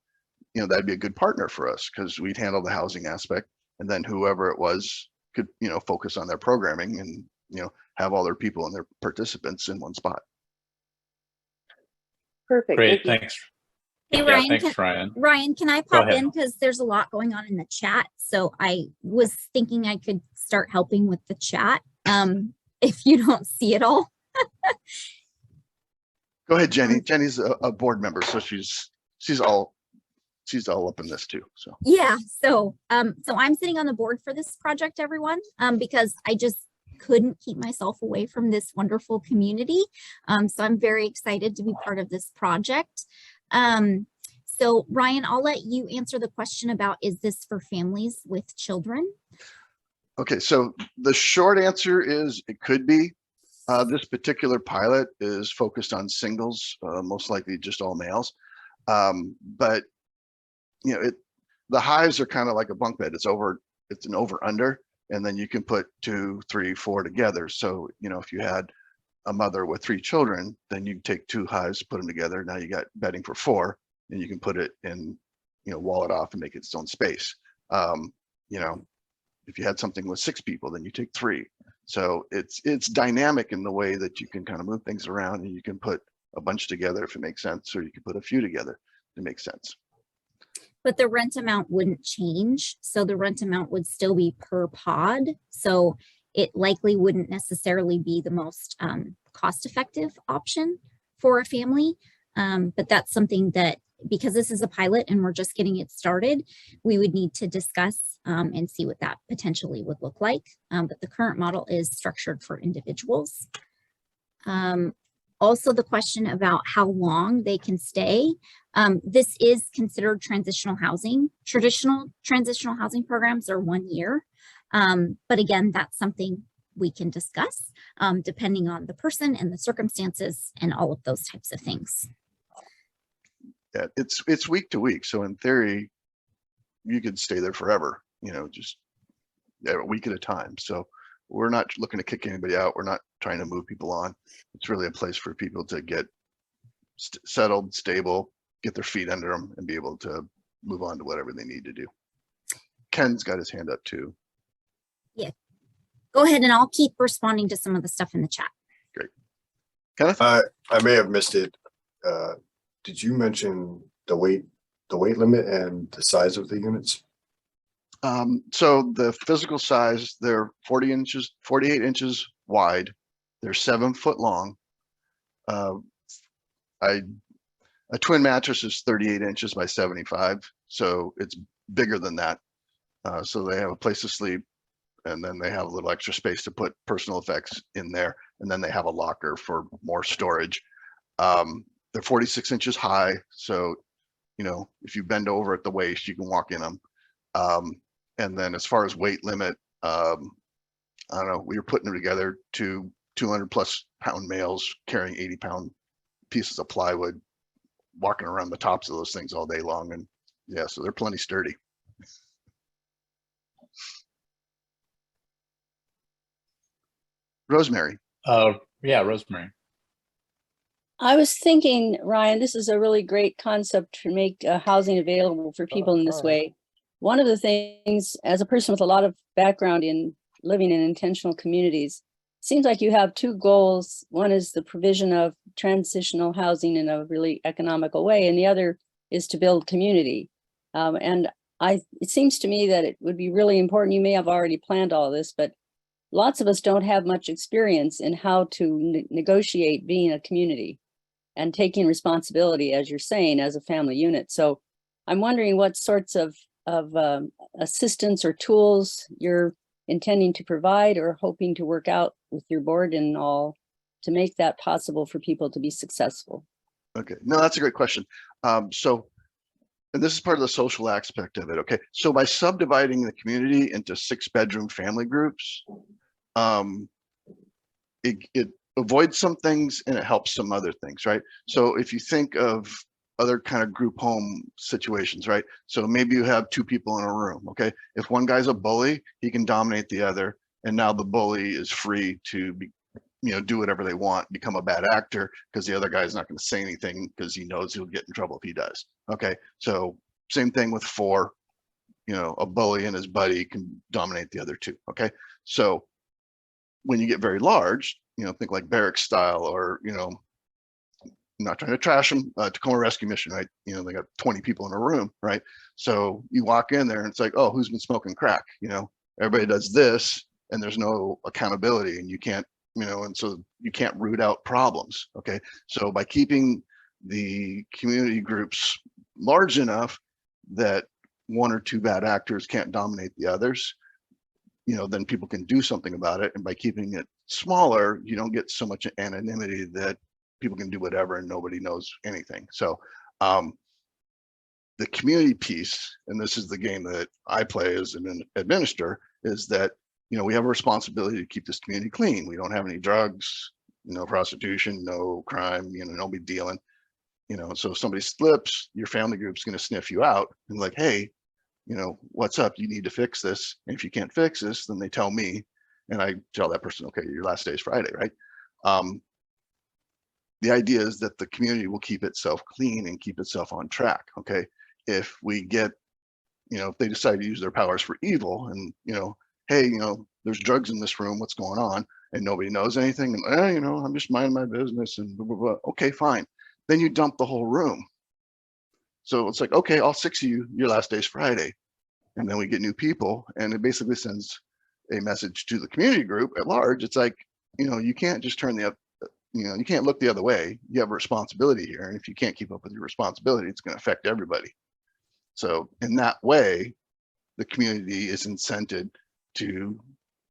that'd be a good partner for us, because we'd handle the housing aspect, and then whoever it was could, focus on their programming and, have all their people and their participants in one spot. Perfect. Great, thanks. Hey, Yeah, Ryan, thanks, Ryan. Ryan, can I Go pop ahead. in? Because there's a lot going on in the chat. So I was thinking I could start helping with the chat if you don't see it all. Go ahead, Jenny. Jenny's a board member, so she's all up in this too. So yeah, so I'm sitting on the board for this project, everyone, because I just couldn't keep myself away from this wonderful community. So I'm very excited to be part of this project. So Ryan, I'll let you answer the question about, is this for families with children? okay, so the short answer is it could be. This particular pilot is focused on singles, most likely just all males. But the hives are kind of like a bunk bed. It's an over under, and then you can put 2, 3, 4 together. So, if you had a mother with 3 children, then you take 2 hives, put them together. Now you got bedding for 4, and you can put it in, wall it off and make its own space. If you had something with 6 people, then you take 3. So it's dynamic in the way that you can kind of move things around, and you can put a bunch together if it makes sense, or you can put a few together to make sense. But the rent amount wouldn't change. So the rent amount would still be per pod. So it likely wouldn't necessarily be the most cost-effective option for a family. But that's something that, because this is a pilot and we're just getting it started, we would need to discuss and see what that potentially would look like. But the current model is structured for individuals. Also, the question about how long they can stay. This is considered transitional housing. Traditional transitional housing programs are 1 year. But again, that's something we can discuss depending on the person and the circumstances and all of those types of things. Yeah, it's week to week. So in theory, you could stay there forever. just a week at a time. So we're not looking to kick anybody out. We're not trying to move people on. It's really a place for people to get settled, stable, get their feet under them, and be able to move on to whatever they need to do. Ken's got his hand up too. Yeah. Go ahead and I'll keep responding to some of the stuff in the chat. Great. Kenneth? I may have missed it. Did you mention the weight limit and the size of the units? So the physical size, they're 48 inches wide. They're 7 foot long. A twin mattress is 38 inches by 75. So it's bigger than that. So they have a place to sleep, and then they have a little extra space to put personal effects in there. And then they have a locker for more storage. They're 46 inches high. So, if you bend over at the waist, you can walk in them. And then as far as weight limit, I don't know, we were putting them together to 200+ pound males carrying 80-pound pieces of plywood, walking around the tops of those things all day long. And yeah, so they're plenty sturdy. Rosemary. Yeah, Rosemary. I was thinking, Ryan, this is a really great concept to make housing available for people in this way. One of the things, as a person with a lot of background in living in intentional communities, seems like you have two goals. One is the provision of transitional housing in a really economical way, and the other is to build community. It seems to me that it would be really important. You may have already planned all this, but lots of us don't have much experience in how to negotiate being a community and taking responsibility, as you're saying, as a family unit. So I'm wondering what sorts of assistance or tools you're intending to provide or hoping to work out with your board and all to make that possible for people to be successful. Okay, no, that's a great question. And this is part of the social aspect of it. Okay, so by subdividing the community into 6-bedroom family groups, it avoids some things and it helps some other things, right? So if you think of other kind of group home situations, right? So maybe you have 2 people in a room, okay? If one guy's a bully, he can dominate the other, and now the bully is free to be, do whatever they want, become a bad actor, because the other guy's not going to say anything because he knows he'll get in trouble if he does. Okay, so same thing with 4, a bully and his buddy can dominate the other 2. Okay, so when you get very large, think like barracks style, or I'm not trying to trash them, Tacoma Rescue Mission, right? They got 20 people in a room, right? So you walk in there and it's like, oh, who's been smoking crack? Everybody does this, and there's no accountability, and you can't, and so you can't root out problems. Okay, so by keeping the community groups large enough that 1 or 2 bad actors can't dominate the others, then people can do something about it. And by keeping it smaller, you don't get so much anonymity that people can do whatever and nobody knows anything. So the community piece, and this is the game that I play as an administrator, is that we have a responsibility to keep this community clean. We don't have any drugs, no prostitution, no crime, nobody dealing. So if somebody slips, your family group's going to sniff you out and like, hey, what's up? You need to fix this. And if you can't fix this, then they tell me, and I tell that person, okay, your last day is Friday, right? The idea is that the community will keep itself clean and keep itself on track. Okay, if we get, if they decide to use their powers for evil, and hey, there's drugs in this room, what's going on? And nobody knows anything, and I'm just minding my business, and blah, blah, blah. Okay, fine. Then you dump the whole room. So it's like, okay, all 6 of you, your last day's Friday. And then we get new people, and it basically sends a message to the community group at large. It's like, you can't just turn you can't look the other way. You have a responsibility here. And if you can't keep up with your responsibility, it's going to affect everybody. So in that way, the community is incented to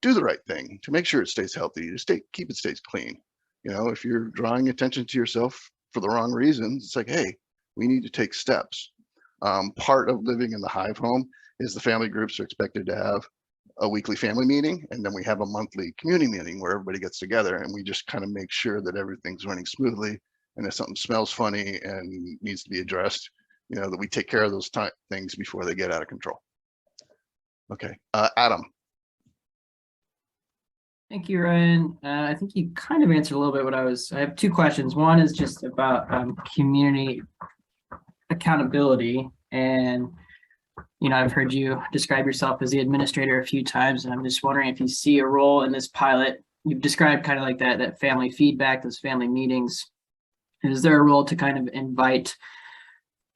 do the right thing, to make sure it stays healthy, to keep it stays clean. If you're drawing attention to yourself for the wrong reasons, it's like, hey, we need to take steps. Part of living in the Hive Home is the family groups are expected to have a weekly family meeting, and then we have a monthly community meeting where everybody gets together and we just kind of make sure that everything's running smoothly. And if something smells funny and needs to be addressed, that we take care of those things before they get out of control. Okay, Adam. Thank you, Ryan. I think you kind of answered a little bit what I have two questions. One is just about community accountability. And, you know, I've heard you describe yourself as the administrator a few times, and I'm just wondering if you see a role in this pilot. You've described kind of like that family feedback, those family meetings. Is there a role to kind of invite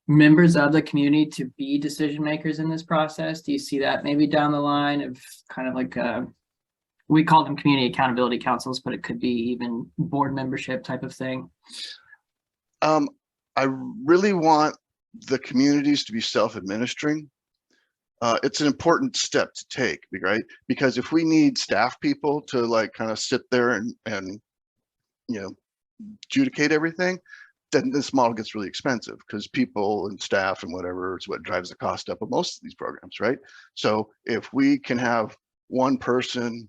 members of the community to be decision makers in this process? Do you see that maybe down the line of kind of like we call them community accountability councils, but it could be even board membership type of thing? I really want the communities to be self-administering. It's an important step to take, right? Because if we need staff people to like kind of sit there and you know, adjudicate everything, then this model gets really expensive because people and staff and whatever is what drives the cost up of most of these programs, right? So if we can have one person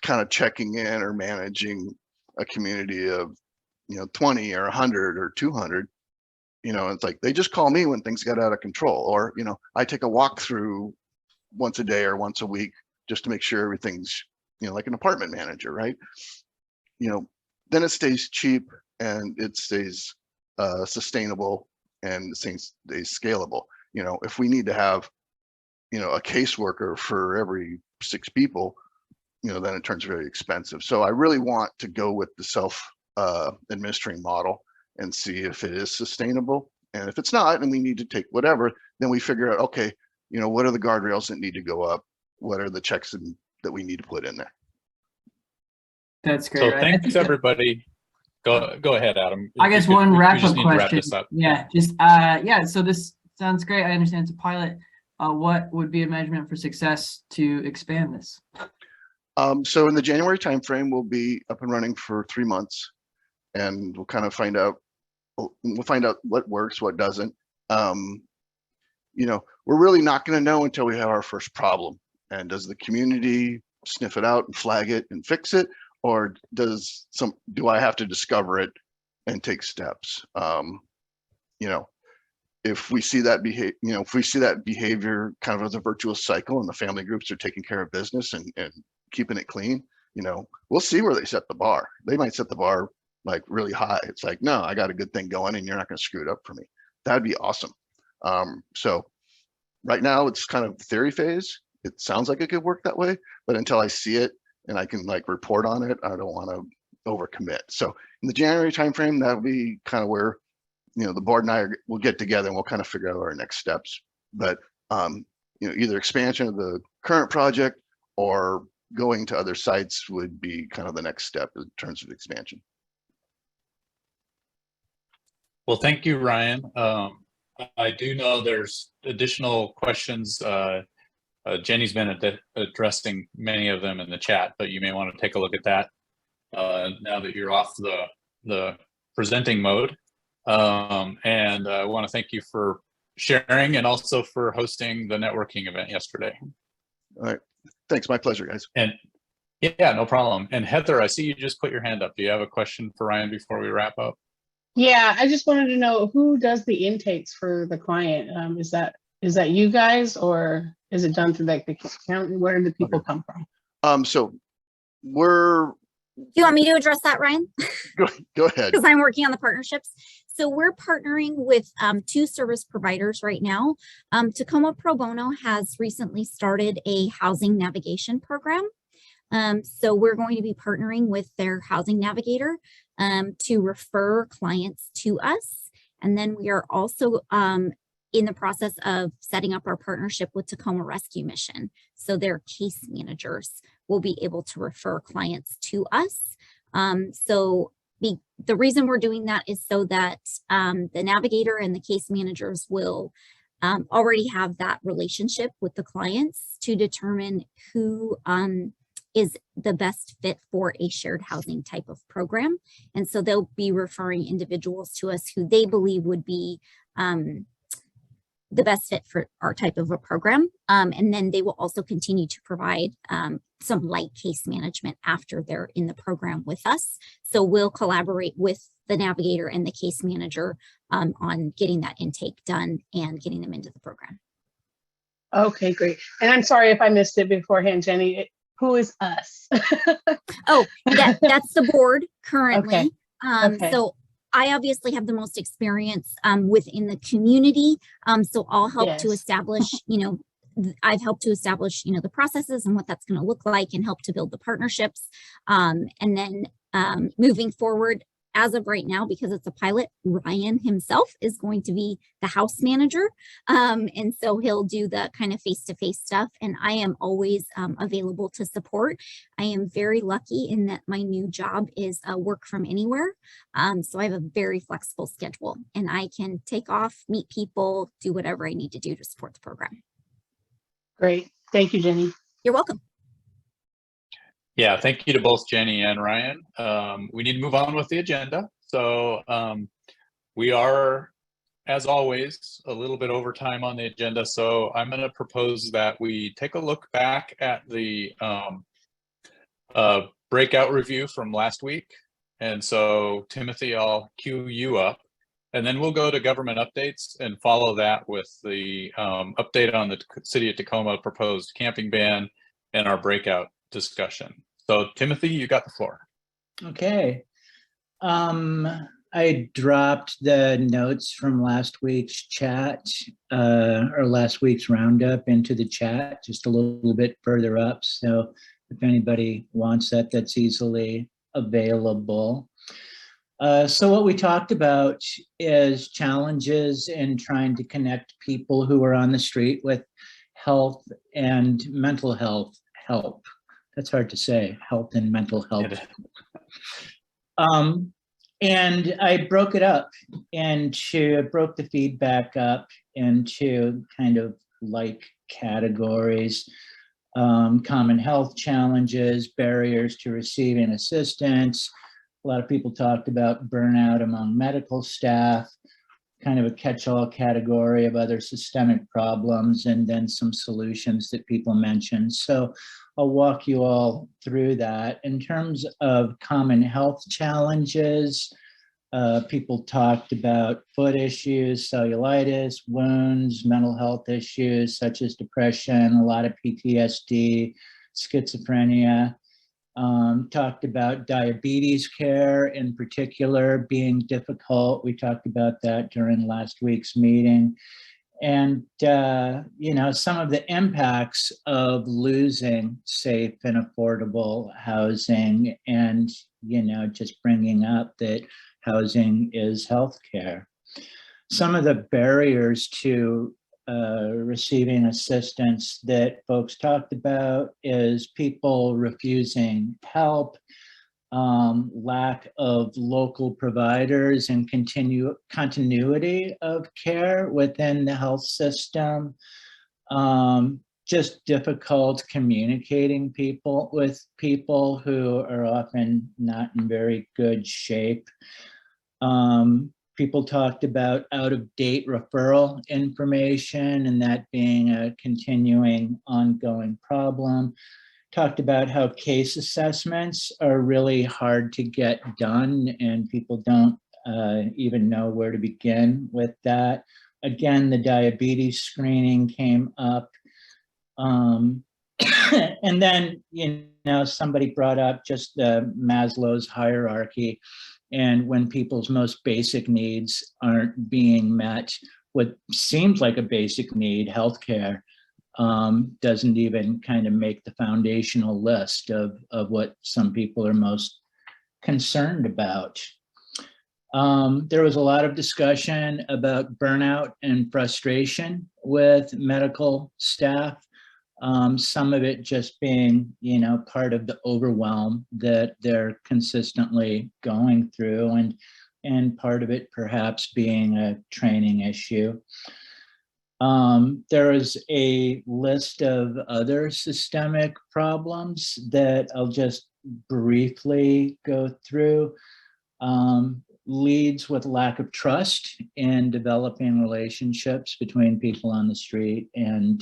kind of checking in or managing a community of, you know, 20 or 100 or 200, you know, it's like they just call me when things get out of control, or, you know, I take a walk through once a day or once a week just to make sure everything's, you know, like an apartment manager, right? You know, then it stays cheap and it stays sustainable and it stays scalable. You know, if we need to have, you know, a caseworker for every 6 people, you know, then it turns very expensive. So I really want to go with the self administering model and see if it is sustainable. And if it's not, and we need to take whatever, then we figure out, okay, you know, what are the guardrails that need to go up? What are the checks that we need to put in there? That's great. So right? thanks everybody. Go ahead, Adam. I guess one wrap up question. question. Yeah, so this sounds great. I understand it's a pilot. What would be a measurement for success to expand this? So in the January timeframe, we'll be up and running for 3 months, and we'll kind of find out. We'll find out what works, what doesn't. You know, we're really not going to know until we have our first problem. And does the community sniff it out and flag it and fix it, or do I have to discover it and take steps? You know, if we see that behavior kind of as a virtuous cycle, and the family groups are taking care of business and keeping it clean, you know, we'll see where they set the bar. They might set the bar like really high. It's like, no, I got a good thing going and you're not going to screw it up for me. That'd be awesome. So right now it's kind of the theory phase. It sounds like it could work that way, but until I see it and I can like report on it, I don't want to overcommit. So in the January timeframe, that'll be kind of where, you know, the board and I will get together and we'll kind of figure out our next steps. But you know, either expansion of the current project or going to other sites would be kind of the next step in terms of expansion. Well, thank you, Ryan. I do know there's additional questions. Jenny's been addressing many of them in the chat, but you may want to take a look at that now that you're off the presenting mode. And I want to thank you for sharing and also for hosting the networking event yesterday. All right. Thanks. My pleasure, guys. And yeah, no problem. And Heather, I see you just put your hand up. Do you have a question for Ryan before we wrap up? Yeah, I just wanted to know who does the intakes for the client. Is that you guys, or is it done through like the county? Where do the people come from? So we're. Do you want me to address that, Ryan? Go ahead. Because I'm working on the partnerships. So we're partnering with 2 service providers right now. Tacoma Pro Bono has recently started a housing navigation program. So we're going to be partnering with their housing navigator to refer clients to us. And then we are also in the process of setting up our partnership with Tacoma Rescue Mission. So their case managers will be able to refer clients to us. The reason we're doing that is so that the navigator and the case managers will already have that relationship with the clients to determine who is the best fit for a shared housing type of program. And so they'll be referring individuals to us who they believe would be the best fit for our type of a program. And then they will also continue to provide some light case management after they're in the program with us. So we'll collaborate with the navigator and the case manager on getting that intake done and getting them into the program. Okay, great. And I'm sorry if I missed it beforehand, Jenny. Who is us? Oh, that's the board currently. Okay. Okay. So I obviously have the most experience within the community. So I'll help to Yes. establish, you know, I've helped to establish, you know, the processes and what that's going to look like and help to build the partnerships. And then moving forward, as of right now, because it's a pilot, Ryan himself is going to be the house manager. And so he'll do the kind of face-to-face stuff. And I am always available to support. I am very lucky in that my new job is work from anywhere. So I have a very flexible schedule and I can take off, meet people, do whatever I need to do to support the program. Great. Thank you, Jenny. You're welcome. Yeah, thank you to both Jenny and Ryan. We need to move on with the agenda. So we are, as always, a little bit over time on the agenda. So I'm going to propose that we take a look back at the breakout review from last week. And so Timothy, I'll cue you up. And then we'll go to government updates and follow that with the update on the City of Tacoma proposed camping ban and our breakout discussion. So Timothy, you got the floor. Okay. I dropped the notes from last week's chat or last week's roundup into the chat just a little bit further up. So if anybody wants that, that's easily available. So what we talked about is challenges in trying to connect people who are on the street with health and mental health help. That's hard to say, health and mental health. And I broke it up into, broke the feedback up into kind of like categories, common health challenges, barriers to receiving assistance. A lot of people talked about burnout among medical staff, kind of a catch-all category of other systemic problems, and then some solutions that people mentioned. So I'll walk you all through that. In terms of common health challenges, people talked about foot issues, cellulitis, wounds, mental health issues such as depression, a lot of PTSD, schizophrenia. Talked about diabetes care in particular being difficult. We talked about that during last week's meeting. And, you know, some of the impacts of losing safe and affordable housing and, you know, just bringing up that housing is healthcare. Some of the barriers to receiving assistance that folks talked about is people refusing help, lack of local providers and continuity of care within the health system, just difficult communicating with people who are often not in very good shape. People talked about out-of-date referral information and that being a continuing ongoing problem. Talked about how case assessments are really hard to get done and people don't even know where to begin with that. Again, the diabetes screening came up. And then, you know, somebody brought up just the Maslow's hierarchy. And when people's most basic needs aren't being met, what seems like a basic need, healthcare, doesn't even kind of make the foundational list of what some people are most concerned about. There was a lot of discussion about burnout and frustration with medical staff. Some of it just being, you know, part of the overwhelm that they're consistently going through, and part of it perhaps being a training issue. There is a list of other systemic problems that I'll just briefly go through. Leads with lack of trust in developing relationships between people on the street and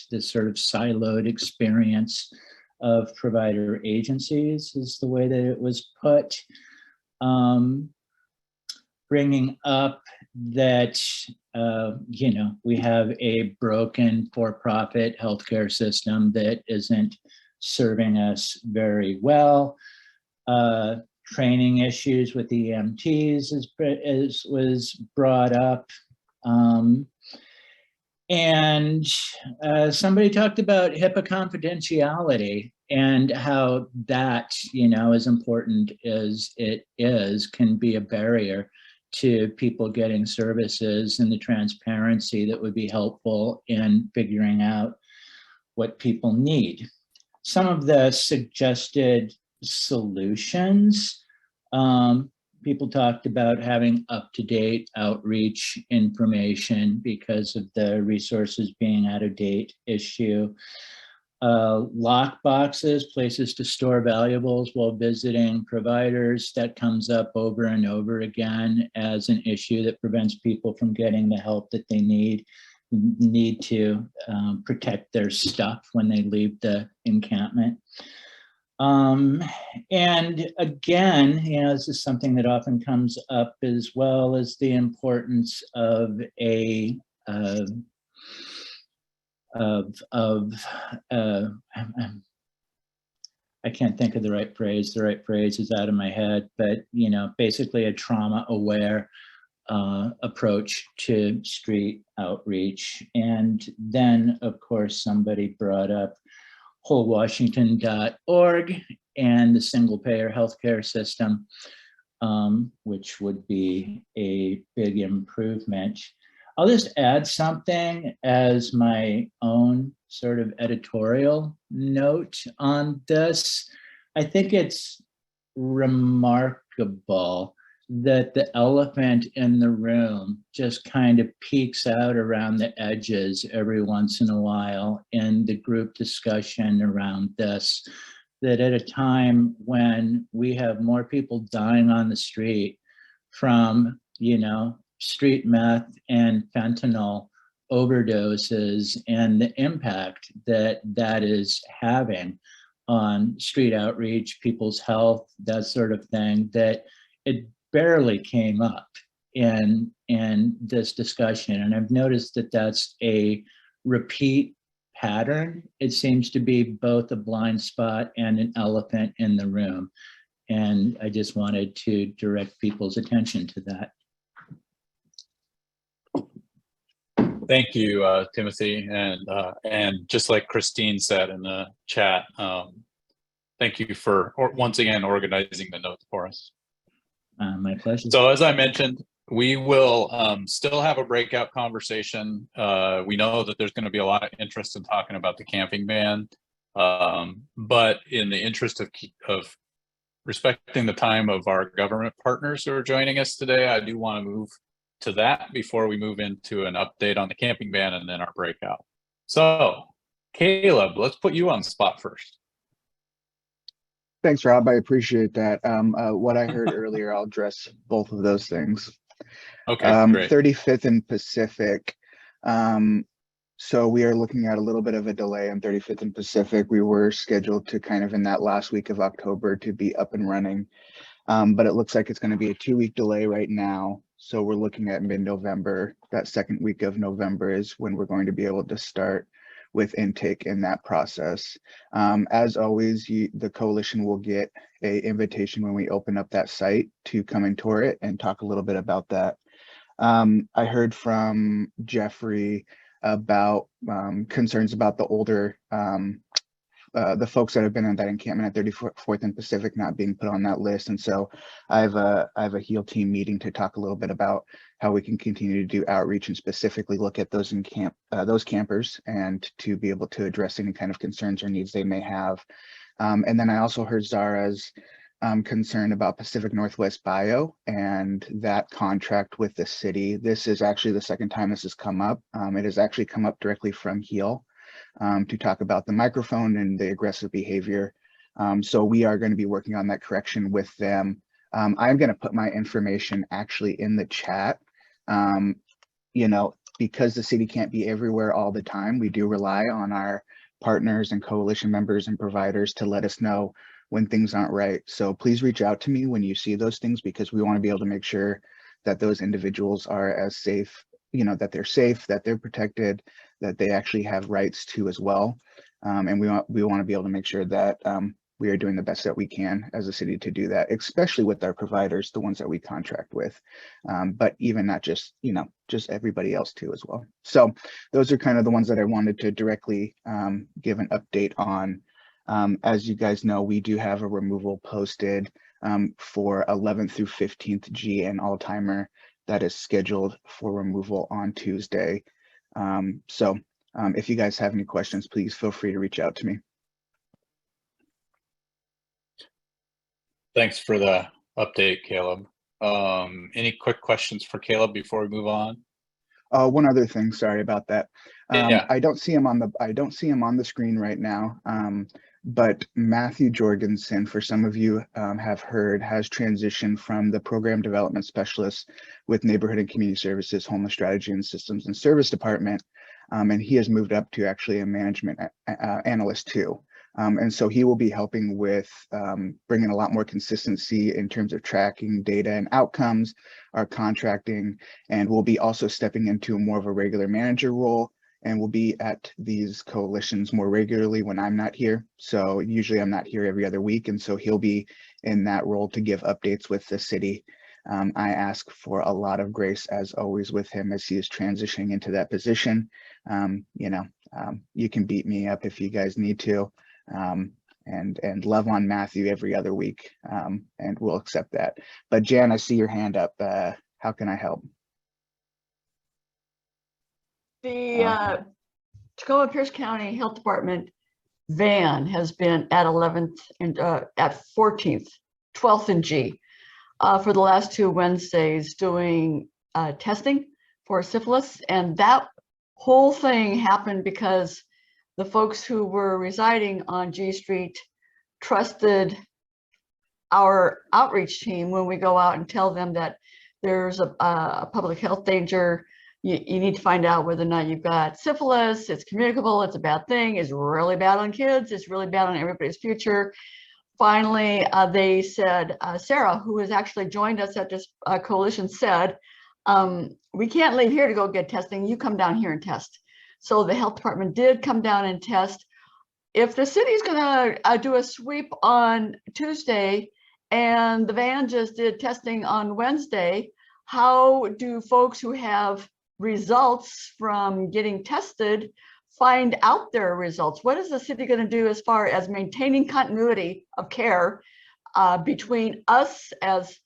the sort of siloed experience of provider agencies is the way that it was put. bringing up that, we have a broken for-profit healthcare system that isn't serving us very well. Training issues with the EMTs was brought up. And somebody talked about HIPAA confidentiality and how that, as important as it is, can be a barrier to people getting services, and the transparency that would be helpful in figuring out what people need. Some of the suggested solutions, people talked about having up-to-date outreach information because of the resources being out of date issue. Lock boxes, places to store valuables while visiting providers, that comes up over and over again as an issue that prevents people from getting the help that they need to protect their stuff when they leave the encampment. And again, this is something that often comes up, as well as the importance of I can't think of the right phrase. The right phrase is out of my head, but basically a trauma-aware approach to street outreach. And then, of course, somebody brought up wholewashington.org and the single-payer healthcare system, which would be a big improvement. I'll just add something as my own sort of editorial note on this. I think it's remarkable that the elephant in the room just kind of peeks out around the edges every once in a while in the group discussion around this, that at a time when we have more people dying on the street from, street meth and fentanyl overdoses, and the impact that that is having on street outreach, people's health, that sort of thing, that it barely came up in this discussion. And I've noticed that that's a repeat pattern. It seems to be both a blind spot and an elephant in the room. And I just wanted to direct people's attention to that. Thank you, Timothy. And just like Christine said in the chat, thank you for once again organizing the notes for us. My pleasure. So as I mentioned, we will still have a breakout conversation. We know that there's going to be a lot of interest in talking about the camping ban, but in the interest of respecting the time of our government partners who are joining us today, I do want to move to that before we move into an update on the camping ban and then our breakout. So Caleb, let's put you on the spot first. Thanks, Rob. I appreciate that. What I heard earlier, I'll address both of those things. Okay, great. 35th and Pacific. So we are looking at a little bit of a delay on 35th and Pacific. We were scheduled to kind of in that last week of October to be up and running, but it looks like it's going to be a 2-week delay right now. So we're looking at mid-November. That second week of November is when we're going to be able to start with intake in that process. As always, the coalition will get an invitation when we open up that site to come and tour it and talk a little bit about that. I heard from Jeffrey about concerns about the older, the folks that have been in that encampment at 34th and Pacific not being put on that list. And so I have a HEAL team meeting to talk a little bit about how we can continue to do outreach and specifically look at those campers and to be able to address any kind of concerns or needs they may have. And then I also heard Zara's concern about Pacific Northwest Bio and that contract with the city. This is actually the second time this has come up. It has actually come up directly from HEAL to talk about the microphone and the aggressive behavior. So we are going to be working on that correction with them. I'm going to put my information actually in the chat. Because the city can't be everywhere all the time, we do rely on our partners and coalition members and providers to let us know when things aren't right. So please reach out to me when you see those things, because we want to be able to make sure that those individuals are as safe, that they're safe, that they're protected, that they actually have rights to as well. And we want to be able to make sure that we are doing the best that we can as a city to do that, especially with our providers, the ones that we contract with, but even not just, just everybody else too as well. So those are kind of the ones that I wanted to directly give an update on. As you guys know, we do have a removal posted for 11th through 15th G and all-timer that is scheduled for removal on Tuesday. So if you guys have any questions, please feel free to reach out to me. Thanks for the update, Caleb. Any quick questions for Caleb before we move on? One other thing, sorry about that. Yeah. I don't see him on the screen right now. But Matthew Jorgensen, for some of you have heard, has transitioned from the program development specialist with Neighborhood and Community Services, Homeless Strategy and Systems and Service Department. And he has moved up to actually a management analyst too. And so he will be helping with bringing a lot more consistency in terms of tracking data and outcomes, our contracting, and will be also stepping into more of a regular manager role, and will be at these coalitions more regularly when I'm not here. So usually I'm not here every other week, and so he'll be in that role to give updates with the city. I ask for a lot of grace as always with him as he is transitioning into that position. You can beat me up if you guys need to. And love on Matthew every other week, and we'll accept that. But Jan, I see your hand up. How can I help? The Tacoma Pierce County Health Department van has been at 11th and at 14th, 12th and G for the last 2 Wednesdays doing testing for syphilis. And that whole thing happened because the folks who were residing on G Street trusted our outreach team when we go out and tell them that there's a public health danger. You need to find out whether or not you've got syphilis. It's communicable. It's a bad thing. It's really bad on kids. It's really bad on everybody's future. Finally, they said, Sarah, who has actually joined us at this coalition, said, we can't leave here to go get testing. You come down here and test. So the health department did come down and test. If the city's going to do a sweep on Tuesday and the van just did testing on Wednesday, how do folks who have results from getting tested find out their results? What is the city going to do as far as maintaining continuity of care between us as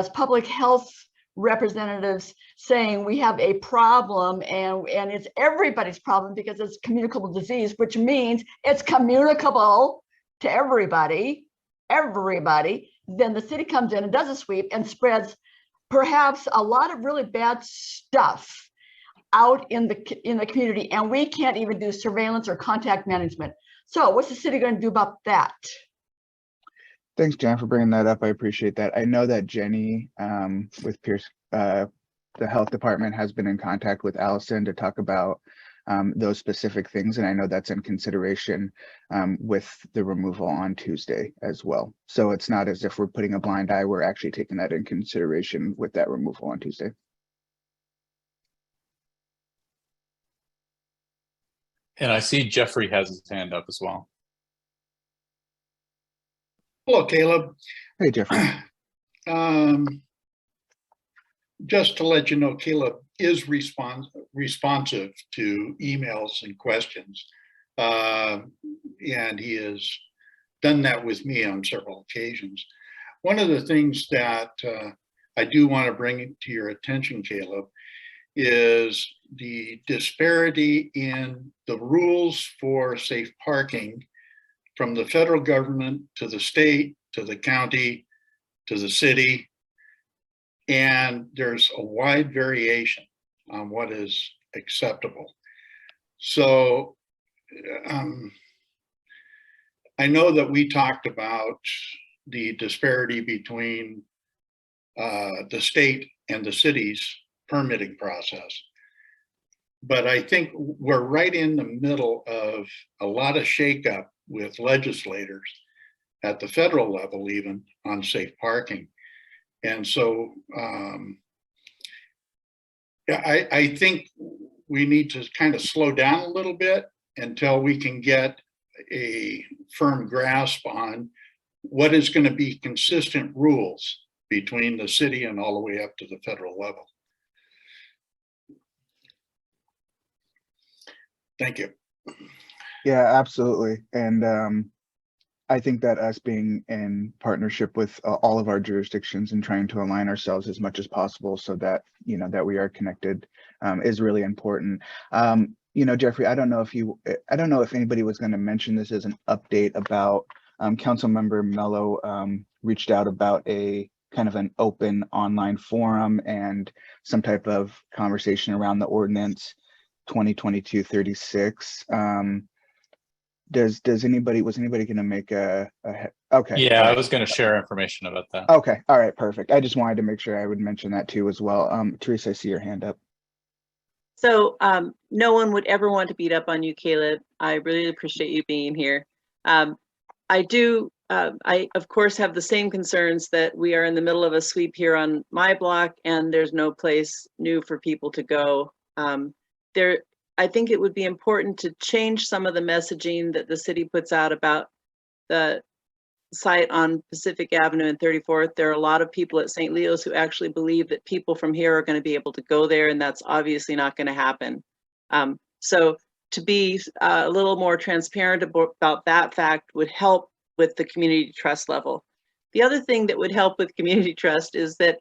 public health representatives saying we have a problem and it's everybody's problem because it's communicable disease, which means it's communicable to everybody, then the city comes in and does a sweep and spreads perhaps a lot of really bad stuff out in the community, and we can't even do surveillance or contact management. So what's the city going to do about that? Thanks, Jan, for bringing that up. I appreciate that. I know that Jenny with Pierce, the health department, has been in contact with Allison to talk about those specific things. And I know that's in consideration with the removal on Tuesday as well. So it's not as if we're putting a blind eye, we're actually taking that in consideration with that removal on Tuesday. And I see Jeffrey has his hand up as well. Hello, Caleb. Hey, Jeffrey. Just to let you know, Caleb is responsive to emails and questions. And he has done that with me on several occasions. One of the things that I do want to bring to your attention, Caleb, is the disparity in the rules for safe parking from the federal government to the state, to the county, to the city. And there's a wide variation on what is acceptable. So I know that we talked about the disparity between the state and the city's permitting process. But I think we're right in the middle of a lot of shakeup with legislators at the federal level, even on safe parking. And so Yeah, I think we need to kind of slow down a little bit until we can get a firm grasp on what is going to be consistent rules between the city and all the way up to the federal level. Thank you. Yeah, absolutely. And I think that us being in partnership with all of our jurisdictions and trying to align ourselves as much as possible so that, you know, that we are connected is really important. You know, Jeffrey, I don't know if anybody was going to mention this as an update about Councilmember Mello reached out about a kind of an open online forum and some type of conversation around the ordinance 2022-36. Was anybody going to make okay? Yeah, all I right. was going to share information about that. Okay, all right, perfect. I just wanted to make sure I would mention that too as well. Teresa, I see your hand up. So no one would ever want to beat up on you, Caleb. I really appreciate you being here. I of course have the same concerns that we are in the middle of a sweep here on my block and there's no place new for people to go. I think it would be important to change some of the messaging that the city puts out about the site on Pacific Avenue and 34th. There are a lot of people at St. Leo's who actually believe that people from here are going to be able to go there, and that's obviously not going to happen. So to be a little more transparent about that fact would help with the community trust level. The other thing that would help with community trust is that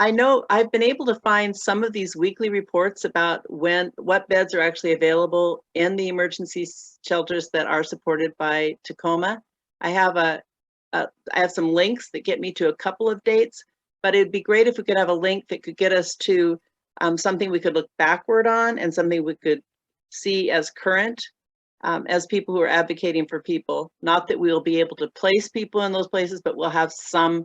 I know I've been able to find some of these weekly reports about what beds are actually available in the emergency shelters that are supported by Tacoma. I have some links that get me to a couple of dates, but it'd be great if we could have a link that could get us to something we could look backward on and something we could see as current as people who are advocating for people. Not that we'll be able to place people in those places, but we'll have some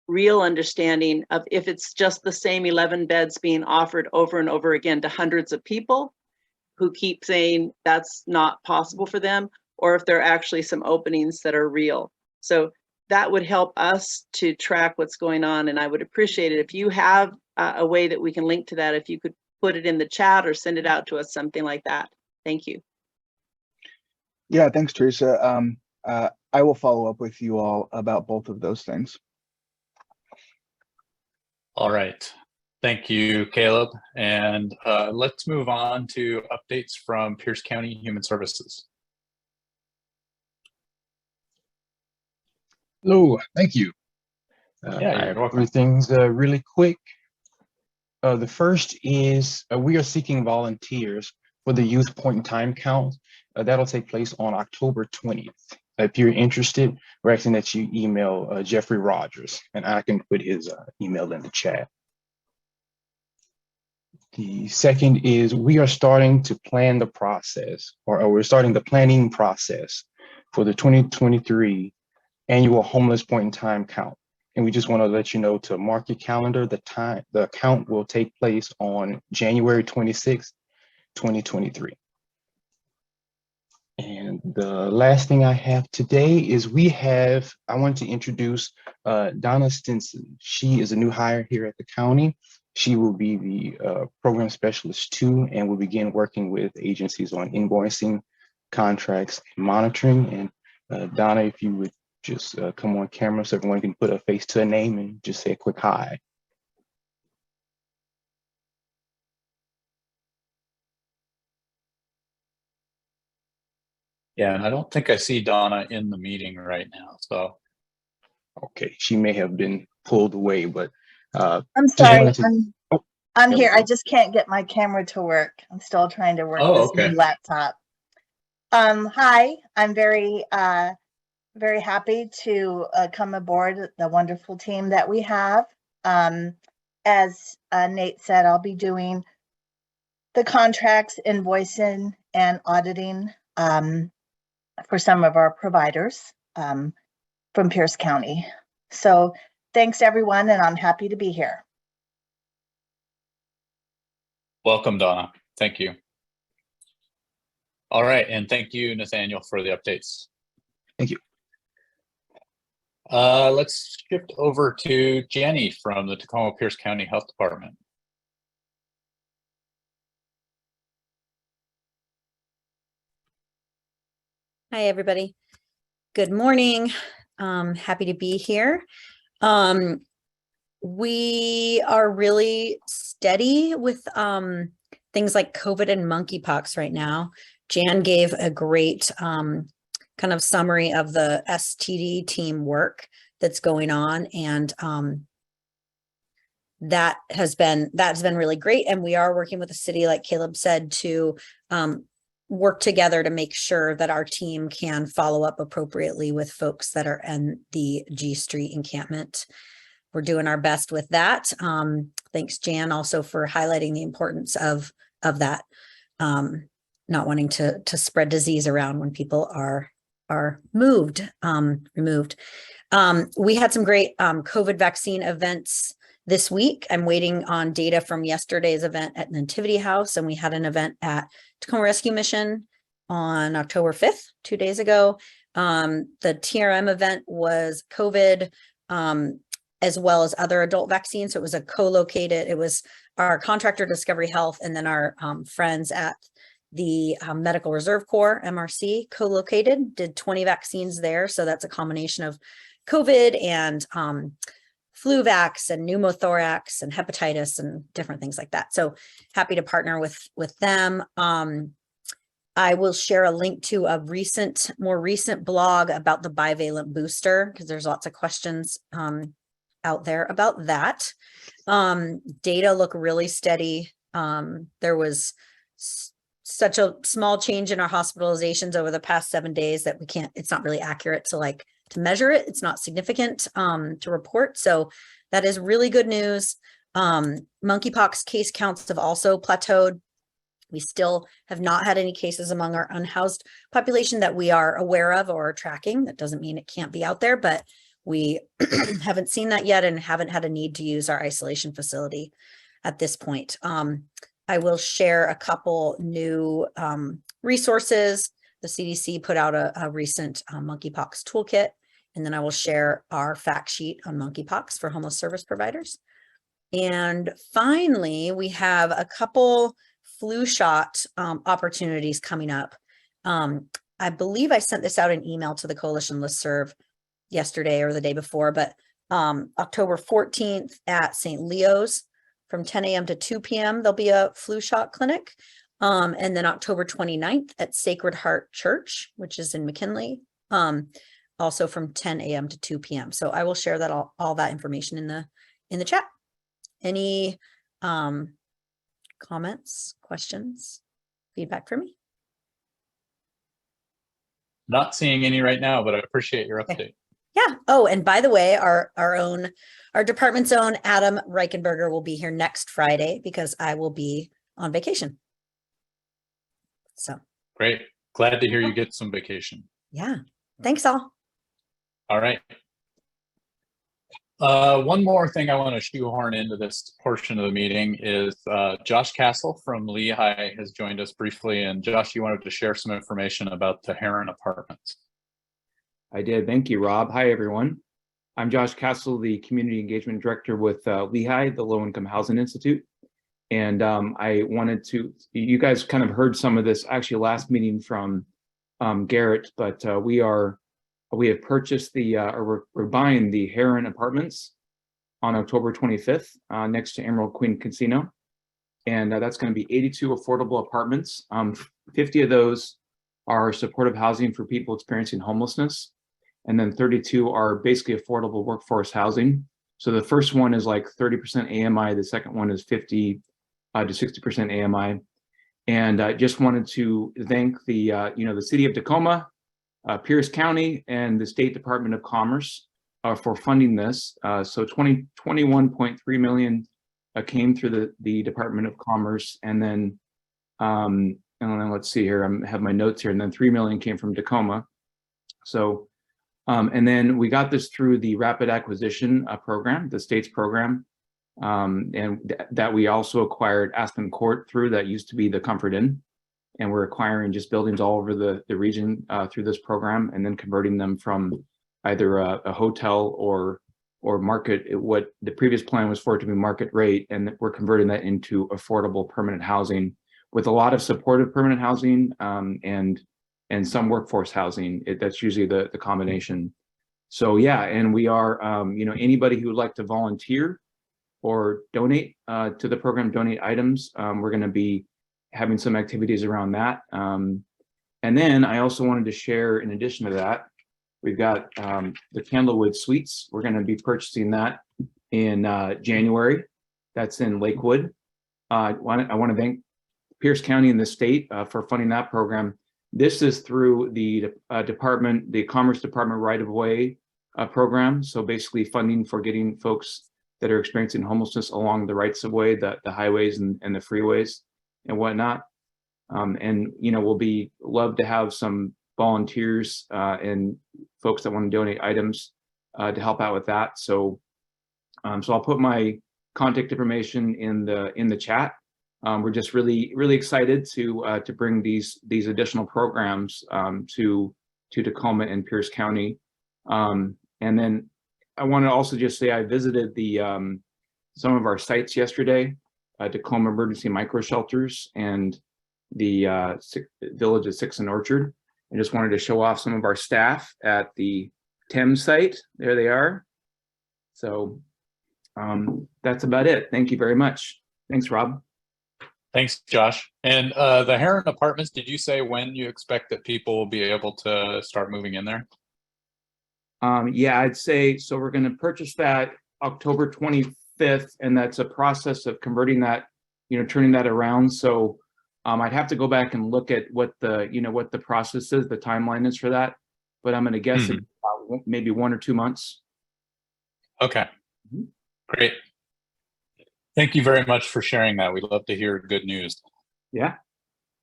real understanding of if it's just the same 11 beds being offered over and over again to hundreds of people who keep saying that's not possible for them, or if there are actually some openings that are real. So that would help us to track what's going on. And I would appreciate it if you have a way that we can link to that, if you could put it in the chat or send it out to us, something like that. Thank you. Yeah, thanks, Teresa. I will follow up with you all about both of those things. All right. Thank you, Caleb. And let's move on to updates from Pierce County Human Services. Hello, thank you. Yeah, you're welcome. Everything's really quick. The first is we are seeking volunteers for the youth point in time count. That'll take place on October 20th. If you're interested, we're asking that you email Jeffrey Rogers, and I can put his email in the chat. The second is we are starting to plan the process, or we're starting the planning process for the 2023 annual homeless point in time count. And we just want to let you know to mark your calendar, the count will take place on January 26th, 2023. And the last thing I have today is I want to introduce Donna Stinson. She is a new hire here at the county. She will be the program specialist too, and will begin working with agencies on invoicing, contracts, and monitoring. And Donna, if you would just come on camera so everyone can put a face to a name and just say a quick hi. Yeah, and I don't think I see Donna in the meeting right now, so. Okay, she may have been pulled away, but I'm sorry, I'm here. I just can't get my camera to work. I'm still trying to work this new laptop. Hi, I'm very happy to come aboard the wonderful team that we have. As Nate said, I'll be doing the contracts, invoicing, and auditing for some of our providers from Pierce County. So thanks everyone, and I'm happy to be here. Welcome, Donna. Thank you. All right, and thank you, Nathaniel, for the updates. Thank you. Let's shift over to Jenny from the Tacoma Pierce County Health Department. Hi, everybody. Good morning. Happy to be here. We are really steady with things like COVID and monkeypox right now. Jan gave a great kind of summary of the STD team work that's going on, and that's been really great. And we are working with the city, like Caleb said, to work together to make sure that our team can follow up appropriately with folks that are in the G Street encampment. We're doing our best with that. Thanks, Jan, also for highlighting the importance of that, not wanting to spread disease around when people are removed. We had some great COVID vaccine events this week. I'm waiting on data from yesterday's event at Nativity House, and we had an event at Tacoma Rescue Mission on October 5th, 2 days ago. The TRM event was COVID, as well as other adult vaccines. So it was a co-located, it was our contractor Discovery Health, and then our friends at the Medical Reserve Corps, MRC, co-located, did 20 vaccines there. So that's a combination of COVID and flu vax and pneumothorax and hepatitis and different things like that. So happy to partner with them. I will share a link to a more recent blog about the bivalent booster, because there's lots of questions out there about that. Data look really steady. There was such a small change in our hospitalizations over the past 7 days that it's not really accurate to measure it. It's not significant to report. So that is really good news. Monkeypox case counts have also plateaued. We still have not had any cases among our unhoused population that we are aware of or tracking. That doesn't mean it can't be out there, but we haven't seen that yet and haven't had a need to use our isolation facility at this point. I will share a couple new resources. The CDC put out a recent monkeypox toolkit, and then I will share our fact sheet on monkeypox for homeless service providers. And finally, we have a couple flu shot opportunities coming up. I believe I sent this out in email to the coalition listserv yesterday or the day before, but October 14th at St. Leo's from 10 a.m. to 2 p.m. there'll be a flu shot clinic. And then October 29th at Sacred Heart Church, which is in McKinley, also from 10 a.m. to 2 p.m. So I will share that all that information in the chat. Any comments, questions, feedback for me? Not seeing any right now, but I appreciate your update. Yeah. Oh, and by the way, our department's own Adam Reichenberger will be here next Friday because I will be on vacation. So great. Glad to hear you get some vacation. Yeah. Thanks all. All right. One more thing I want to shoehorn into this portion of the meeting is Josh Castle from Lehigh has joined us briefly. And Josh, you wanted to share some information about the Heron Apartments. I did. Thank you, Rob. Hi, everyone. I'm Josh Castle, the Community Engagement Director with Lehigh, the Low Income Housing Institute. And I wanted to, you guys kind of heard some of this actually last meeting from Garrett, but we have purchased we're buying the Heron Apartments on October 25th next to Emerald Queen Casino. And that's going to be 82 affordable apartments. 50 of those are supportive housing for people experiencing homelessness. And then 32 are basically affordable workforce housing. So the first one is like 30% AMI. The second one is 50 to 60% AMI. And I just wanted to thank the city of Tacoma, Pierce County, and the State Department of Commerce for funding this. So 21.3 million came through the Department of Commerce, and then let's see here, I have my notes here, and then 3 million came from Tacoma. So and then we got this through the Rapid Acquisition program, the state's program, and that we also acquired Aspen Court through. That used to be the Comfort Inn, and we're acquiring just buildings all over the region through this program, and then converting them from either a hotel or market. What the previous plan was for it to be market rate, and we're converting that into affordable permanent housing with a lot of supportive permanent housing and and some workforce housing. That's usually the combination. So yeah, and we are, anybody who would like to volunteer or donate to the program, donate items, we're going to be having some activities around that. And then I also wanted to share, in addition to that, we've got the Candlewood Suites. We're going to be purchasing that in January. That's in Lakewood. I want to thank Pierce County and the state for funding that program. This is through the Commerce Department right-of-way program. So basically funding for getting folks that are experiencing homelessness along the rights of way, the highways and the freeways and whatnot. And we'll be love to have some volunteers and folks that want to donate items to help out with that. So I'll put my contact information in the chat. We're just really excited to bring these additional programs to Tacoma and Pierce County. And then I want to also just say I visited some of our sites yesterday, Tacoma Emergency Micro Shelters and the Village of Sixth Orchard. I just wanted to show off some of our staff at the Thames site. There they are. So that's about it. Thank you very much. Thanks, Rob. Thanks, Josh. And the Heron Apartments, did you say when you expect that people will be able to start moving in there? Yeah, I'd say, so we're going to purchase that October 25th, and that's a process of converting that, turning that around. So I'd have to go back and look at what the process is, the timeline is for that, but I'm going to guess it's about maybe 1 or 2 months. Okay, great. Thank you very much for sharing that. We'd love to hear good news. Yeah,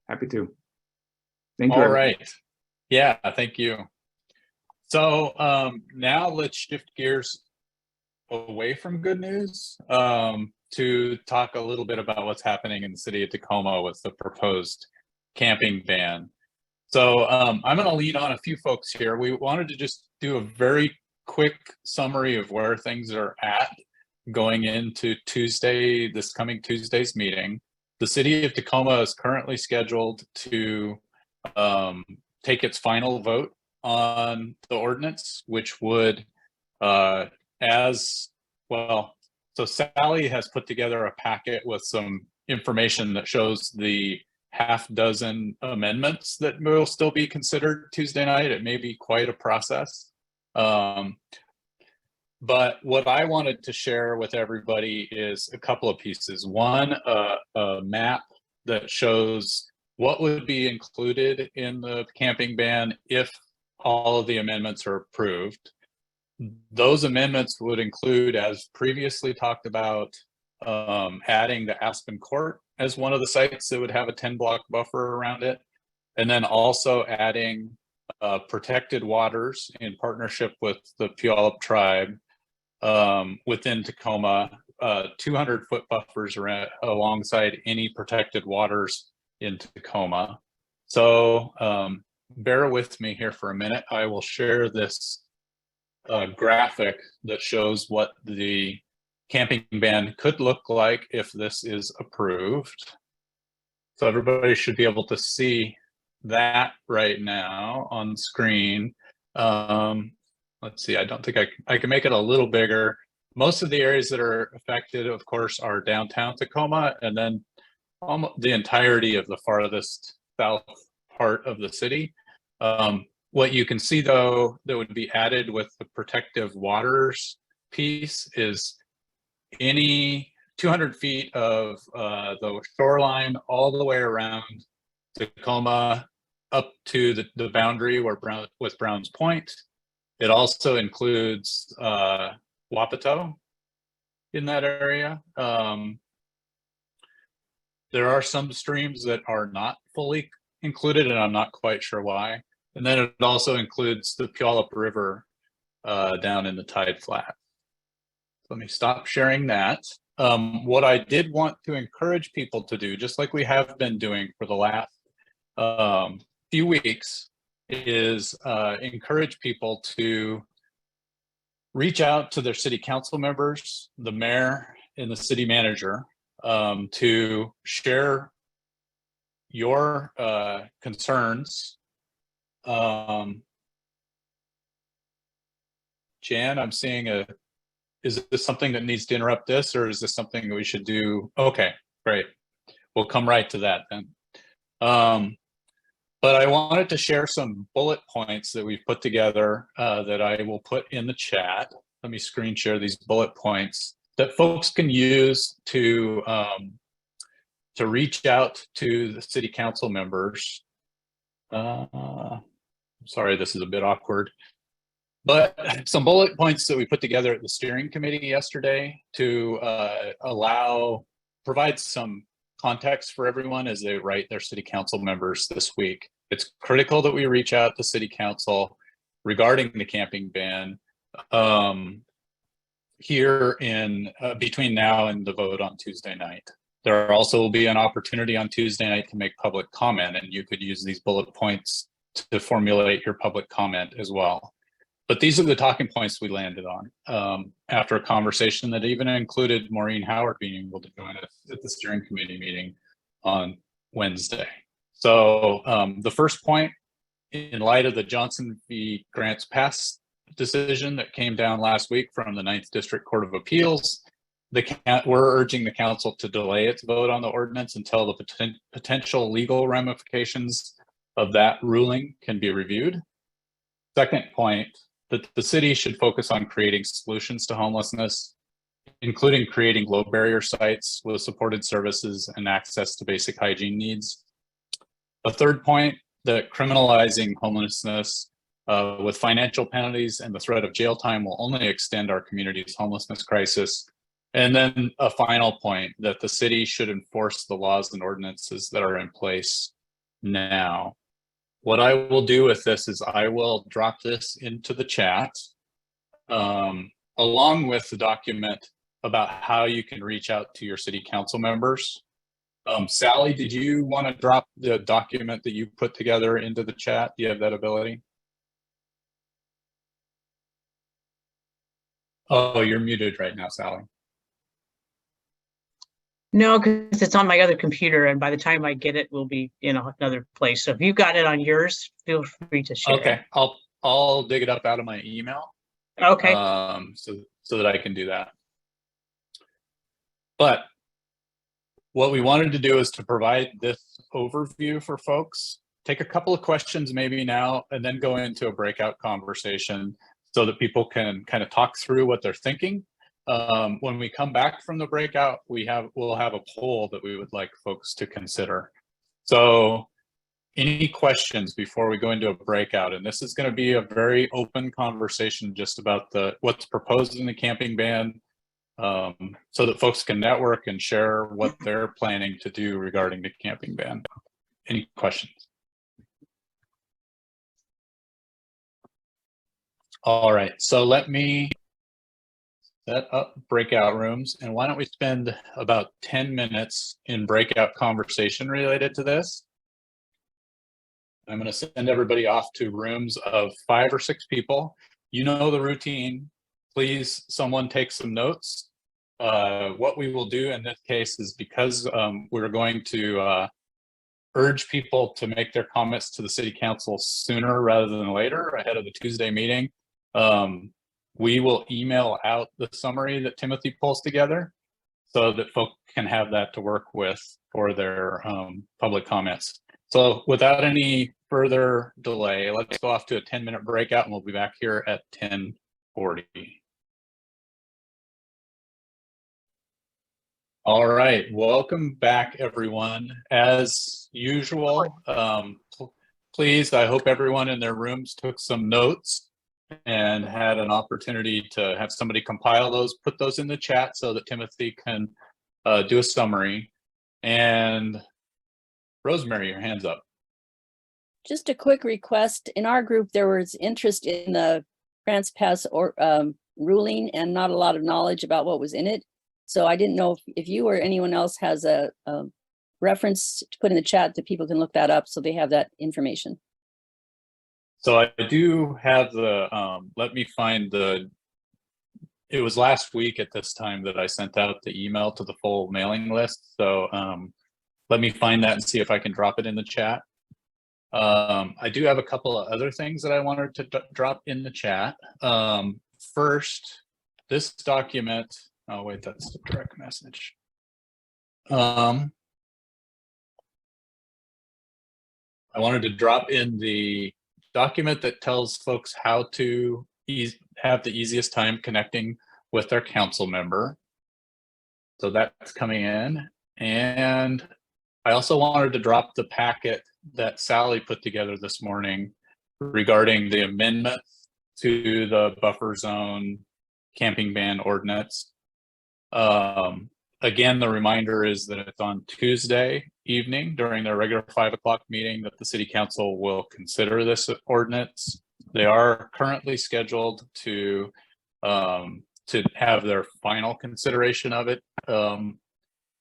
happy to. Thank you. All right. Yeah, thank you. So now let's shift gears away from good news to talk a little bit about what's happening in the city of Tacoma with the proposed camping ban. So I'm going to lean on a few folks here. We wanted to just do a very quick summary of where things are at going into this coming Tuesday's meeting. The city of Tacoma is currently scheduled to take its final vote on the ordinance, which would, so Sally has put together a packet with some information that shows the half dozen amendments that will still be considered Tuesday night. It may be quite a process. But what I wanted to share with everybody is a couple of pieces. One, a map that shows what would be included in the camping ban if all of the amendments are approved. Those amendments would include, as previously talked about, adding the Aspen Court as one of the sites that would have a 10-block buffer around it. And then also adding protected waters in partnership with the Puyallup tribe within Tacoma, 200-foot buffers alongside any protected waters in Tacoma. So bear with me here for a minute. I will share this graphic that shows what the camping ban could look like if this is approved. So everybody should be able to see that right now on screen. Let's see, I don't think I can make it a little bigger. Most of the areas that are affected, of course, are downtown Tacoma, and then almost the entirety of the farthest south part of the city. What you can see, though, that would be added with the protective waters piece is any 200 feet of the shoreline all the way around Tacoma up to the boundary with Browns Point. It also includes Wapato in that area. There are some streams that are not fully included, and I'm not quite sure why. And then it also includes the Puyallup River down in the tide flat. Let me stop sharing that. What I did want to encourage people to do, just like we have been doing for the last few weeks, is encourage people to reach out to their city council members, the mayor, and the city manager to share your concerns Jan, I'm seeing is this something that needs to interrupt this, or is this something that we should do? Okay, great. We'll come right to that then. But I wanted to share some bullet points that we've put together that I will put in the chat. Let me screen share these bullet points that folks can use to reach out to the city council members. Sorry, this is a bit awkward. But some bullet points that we put together at the steering committee yesterday to provide some context for everyone as they write their city council members this week. It's critical that we reach out to city council regarding the camping ban here in between now and the vote on Tuesday night. There also will be an opportunity on Tuesday night to make public comment, and you could use these bullet points to formulate your public comment as well. But these are the talking points we landed on after a conversation that even included Maureen Howard being able to join us at the steering committee meeting on Wednesday. So the first point, in light of the Johnson v. Grants Pass decision that came down last week from the 9th District Court of Appeals, we're urging the council to delay its vote on the ordinance until the potential legal ramifications of that ruling can be reviewed. Second point, that the city should focus on creating solutions to homelessness, including creating low barrier sites with supported services and access to basic hygiene needs. A third point, that criminalizing homelessness with financial penalties and the threat of jail time will only extend our community's homelessness crisis. And then a final point, that the city should enforce the laws and ordinances that are in place now. What I will do with this is I will drop this into the chat along with the document about how you can reach out to your city council members. Sally, did you want to drop the document that you put together into the chat? Do you have that ability? Oh, you're muted right now, Sally. No, because it's on my other computer, and by the time I get it, we'll be in another place. So if you've got it on yours, feel free to share. Okay, I'll dig it up out of my email. Okay. So that I can do that. But what we wanted to do is to provide this overview for folks. Take a couple of questions maybe now, and then go into a breakout conversation so that people can kind of talk through what they're thinking. When we come back from the breakout, we'll have a poll that we would like folks to consider. So any questions before we go into a breakout? And this is going to be a very open conversation just about what's proposed in the camping ban, so that folks can network and share what they're planning to do regarding the camping ban. Any questions? All right, so let me set up breakout rooms, and why don't we spend about 10 minutes in breakout conversation related to this. I'm going to send everybody off to rooms of 5 or 6 people. You know the routine. Please, someone take some notes. What we will do in this case is, because we're going to urge people to make their comments to the city council sooner rather than later, ahead of the Tuesday meeting, we will email out the summary that Timothy pulls together so that folks can have that to work with for their public comments. So without any further delay, let's go off to a 10-minute breakout, and we'll be back here at 10:40. All right, welcome back, everyone. As usual, please, I hope everyone in their rooms took some notes and had an opportunity to have somebody compile those, put those in the chat so that Timothy can do a summary. And Rosemary, your hand's up. Just a quick request. In our group, there was interest in the Grants Pass ruling and not a lot of knowledge about what was in it. So I didn't know if you or anyone else has a reference to put in the chat that people can look that up so they have that information. So I do have the, let me find it was last week at this time that I sent out the email to the full mailing list. So let me find that and see if I can drop it in the chat. I do have a couple of other things that I wanted to drop in the chat. First, this document, oh wait, that's the direct message. I wanted to drop in the document that tells folks how to have the easiest time connecting with their council member. So that's coming in. And I also wanted to drop the packet that Sally put together this morning regarding the amendment to the buffer zone camping ban ordinance. Again, the reminder is that it's on Tuesday evening during their regular 5 o'clock meeting that the city council will consider this ordinance. They are currently scheduled to have their final consideration of it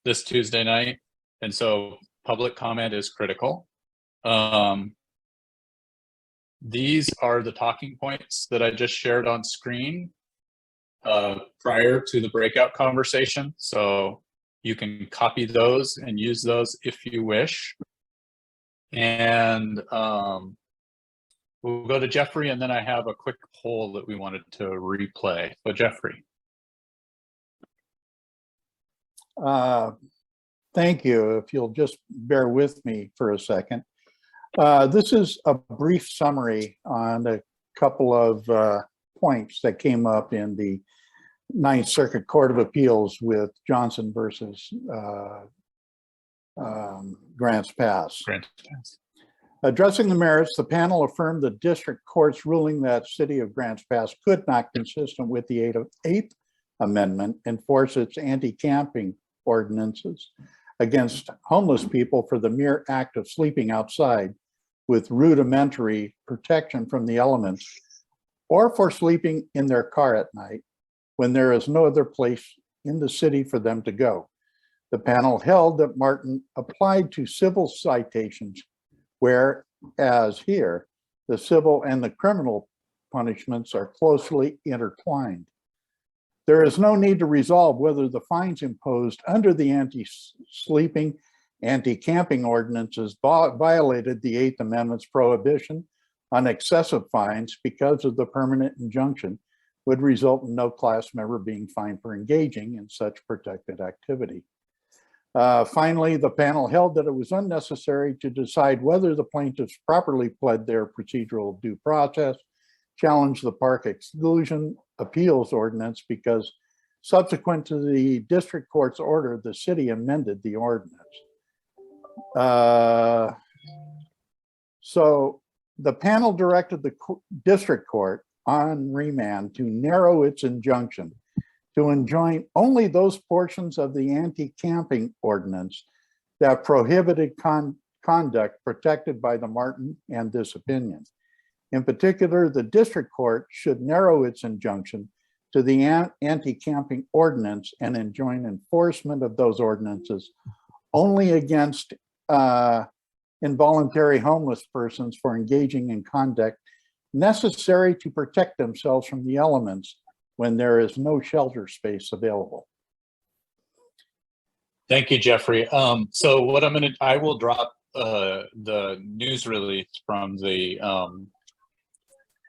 this Tuesday night. And so public comment is critical. These are the talking points that I just shared on screen prior to the breakout conversation. So you can copy those and use those if you wish. And we'll go to Jeffrey, and then I have a quick poll that we wanted to replay. So Jeffrey. Thank you. If you'll just bear with me for a second. This is a brief summary on a couple of points that came up in the Ninth Circuit Court of Appeals with Johnson versus Grants Pass. Addressing the merits, the panel affirmed the district court's ruling that City of Grants Pass could not, consistent with the Eighth Amendment, enforce its anti-camping ordinances against homeless people for the mere act of sleeping outside with rudimentary protection from the elements, or for sleeping in their car at night when there is no other place in the city for them to go. The panel held that Martin applied to civil citations, whereas here, the civil and the criminal punishments are closely intertwined. There is no need to resolve whether the fines imposed under the anti-sleeping, anti-camping ordinances violated the Eighth Amendment's prohibition on excessive fines because of the permanent injunction would result in no class member being fined for engaging in such protected activity. Finally, the panel held that it was unnecessary to decide whether the plaintiffs properly pled their procedural due process, challenged the park exclusion appeals ordinance because subsequent to the district court's order, the city amended the ordinance. So the panel directed the district court on remand to narrow its injunction to enjoin only those portions of the anti-camping ordinance that prohibited conduct protected by the Martin and this opinion. In particular, the district court should narrow its injunction to the anti-camping ordinance and enjoin enforcement of those ordinances only against involuntary homeless persons for engaging in conduct necessary to protect themselves from the elements when there is no shelter space available. Thank you, Jeffrey. So what I will drop the news release from the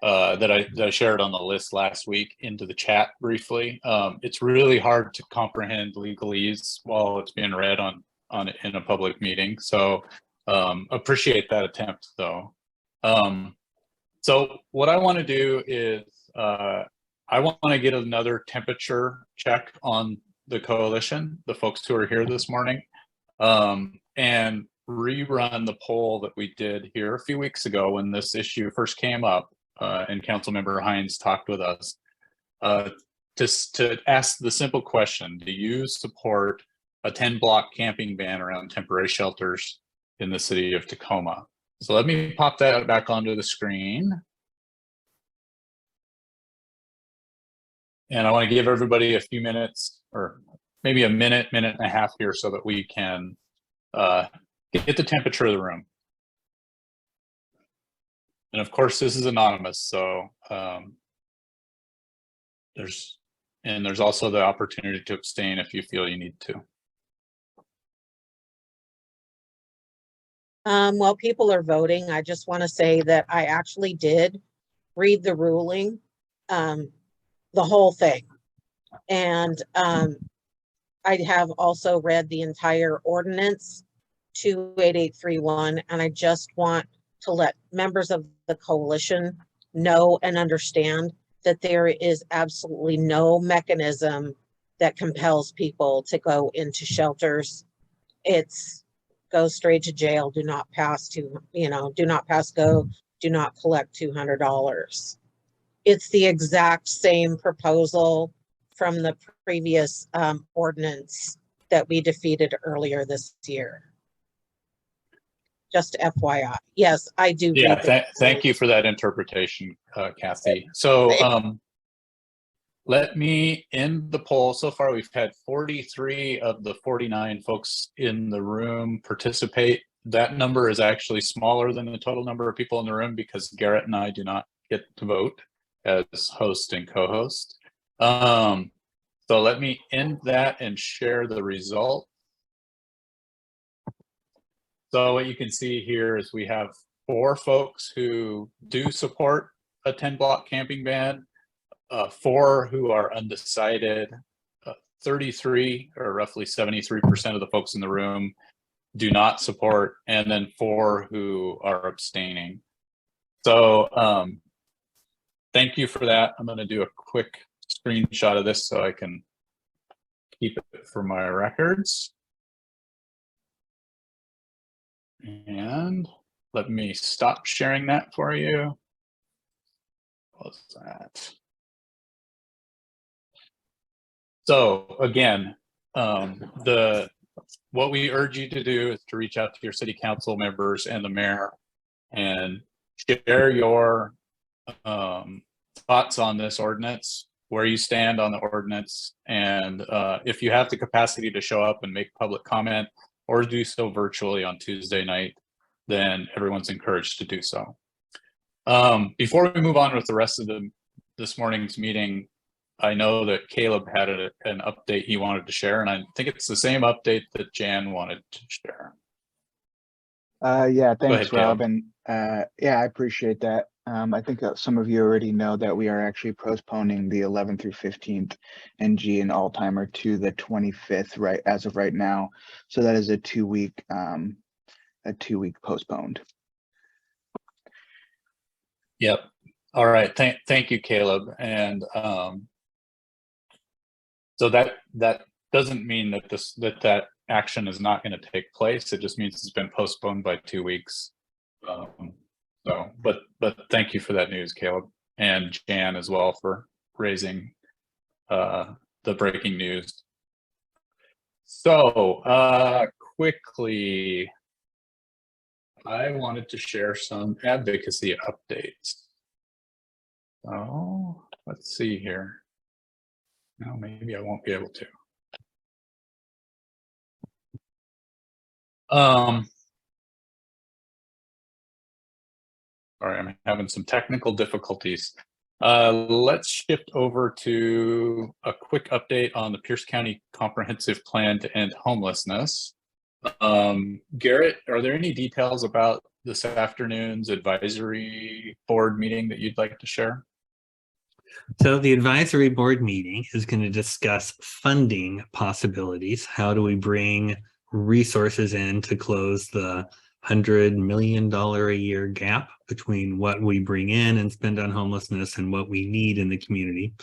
that I shared on the list last week into the chat briefly. It's really hard to comprehend legalese while it's being read in a public meeting. So appreciate that attempt though. So what I want to do is I want to get another temperature check on the coalition, the folks who are here this morning, and rerun the poll that we did here a few weeks ago when this issue first came up, and Councilmember Hines talked with us to ask the simple question: do you support a 10-block camping ban around temporary shelters in the city of Tacoma? So let me pop that back onto the screen. And I want to give everybody a few minutes, or maybe a minute, minute and a half here, so that we can get the temperature of the room. And of course, this is anonymous, so there's also the opportunity to abstain if you feel you need to. While people are voting, I just want to say that I actually did read the ruling, the whole thing. And I have also read the entire ordinance 28831, and I just want to let members of the coalition know and understand that there is absolutely no mechanism that compels people to go into shelters. It's go straight to jail, do not pass do not pass go, do not collect $200. It's the exact same proposal from the previous ordinance that we defeated earlier this year. Just FYI. Yes, I do. Yeah, thank you for that interpretation, Kathy. So let me end the poll. So far, we've had 43 of the 49 folks in the room participate. That number is actually smaller than the total number of people in the room because Garrett and I do not get to vote as host and co-host. So let me end that and share the result. So what you can see here is we have 4 folks who do support a 10-block camping ban, 4 who are undecided, 33 or roughly 73% of the folks in the room do not support, and then 4 who are abstaining. So thank you for that. I'm going to do a quick screenshot of this so I can keep it for my records. And let me stop sharing that for you. What's that? So again, what we urge you to do is to reach out to your city council members and the mayor and share your thoughts on this ordinance, where you stand on the ordinance, and if you have the capacity to show up and make public comment or do so virtually on Tuesday night, then everyone's encouraged to do so. Before we move on with the rest of this morning's meeting, I know that Caleb had an update he wanted to share, and I think it's the same update that Jan wanted to share. Yeah, thanks, ahead, Rob. And yeah, I appreciate that. I think that some of you already know that we are actually postponing the 11th through 15th NG and Alzheimer to the 25th, right, as of right now. So that is a 2-week postponed. Yep. All right. Thank you, Caleb. And so that doesn't mean that that action is not going to take place. It just means it's been postponed by 2 weeks. But thank you for that news, Caleb, and Jan as well for raising the breaking news. So quickly, I wanted to share some advocacy updates. So let's see here. No, maybe I won't be able to. Sorry, I'm having some technical difficulties. Let's shift over to a quick update on the Pierce County Comprehensive Plan to End Homelessness. Garrett, are there any details about this afternoon's advisory board meeting that you'd like to share? So the advisory board meeting is going to discuss funding possibilities. How do we bring resources in to close the $100 million a year gap between what we bring in and spend on homelessness and what we need in the community?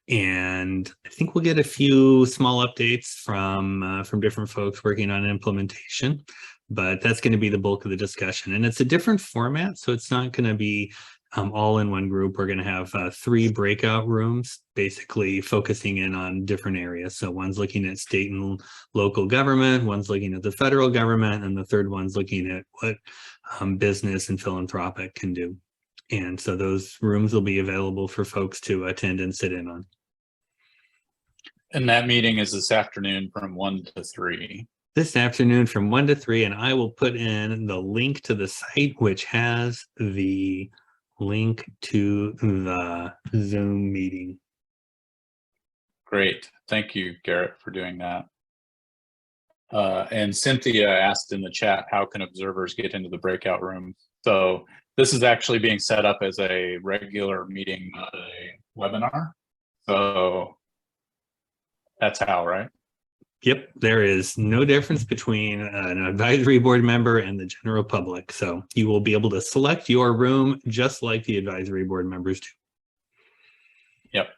And I think we'll get a few small updates from different folks working on implementation, but that's going to be the bulk of the discussion. And it's a different format, so it's not going to be all in one group. We're going to have 3 breakout rooms, basically focusing in on different areas. So one's looking at state and local government, one's looking at the federal government, and the third one's looking at what business and philanthropic can do. And so those rooms will be available for folks to attend and sit in on. And that meeting is this afternoon from 1 to 3. This afternoon from 1 to 3, and I will put in the link to the site, which has the link to the Zoom meeting. Great. Thank you, Garrett, for doing that. And Cynthia asked in the chat, how can observers get into the breakout room? So this is actually being set up as a regular meeting, not a webinar. So that's how, right? Yep, there is no difference between an advisory board member and the general public. So you will be able to select your room just like the advisory board members do. Yep.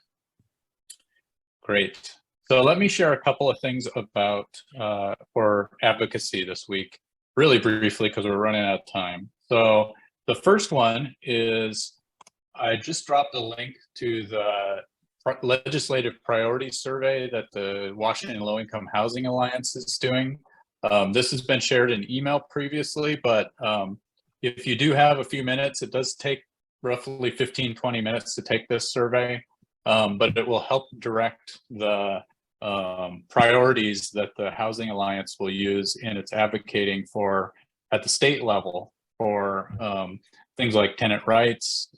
Great. So let me share a couple of things about for advocacy this week, really briefly, because we're running out of time. So the first one is I just dropped a link to the legislative priorities survey that the Washington Low Income Housing Alliance is doing. This has been shared in email previously, but if you do have a few minutes, it does take roughly 15-20 minutes to take this survey, but it will help direct the priorities that the Housing Alliance will use in its advocating for at the state level for things like tenant rights,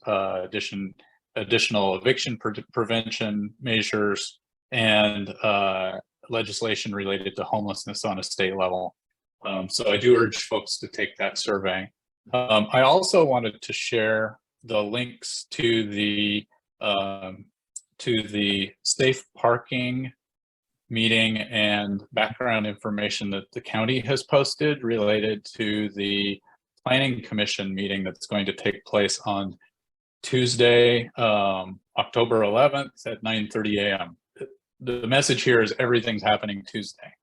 additional eviction prevention measures, and legislation related to homelessness on a state level. So I do urge folks to take that survey. I also wanted to share the links to the safe parking meeting and background information that the county has posted related to the Planning Commission meeting that's going to take place on Tuesday, October 11th at 9:30 a.m. The message here is everything's happening Tuesday.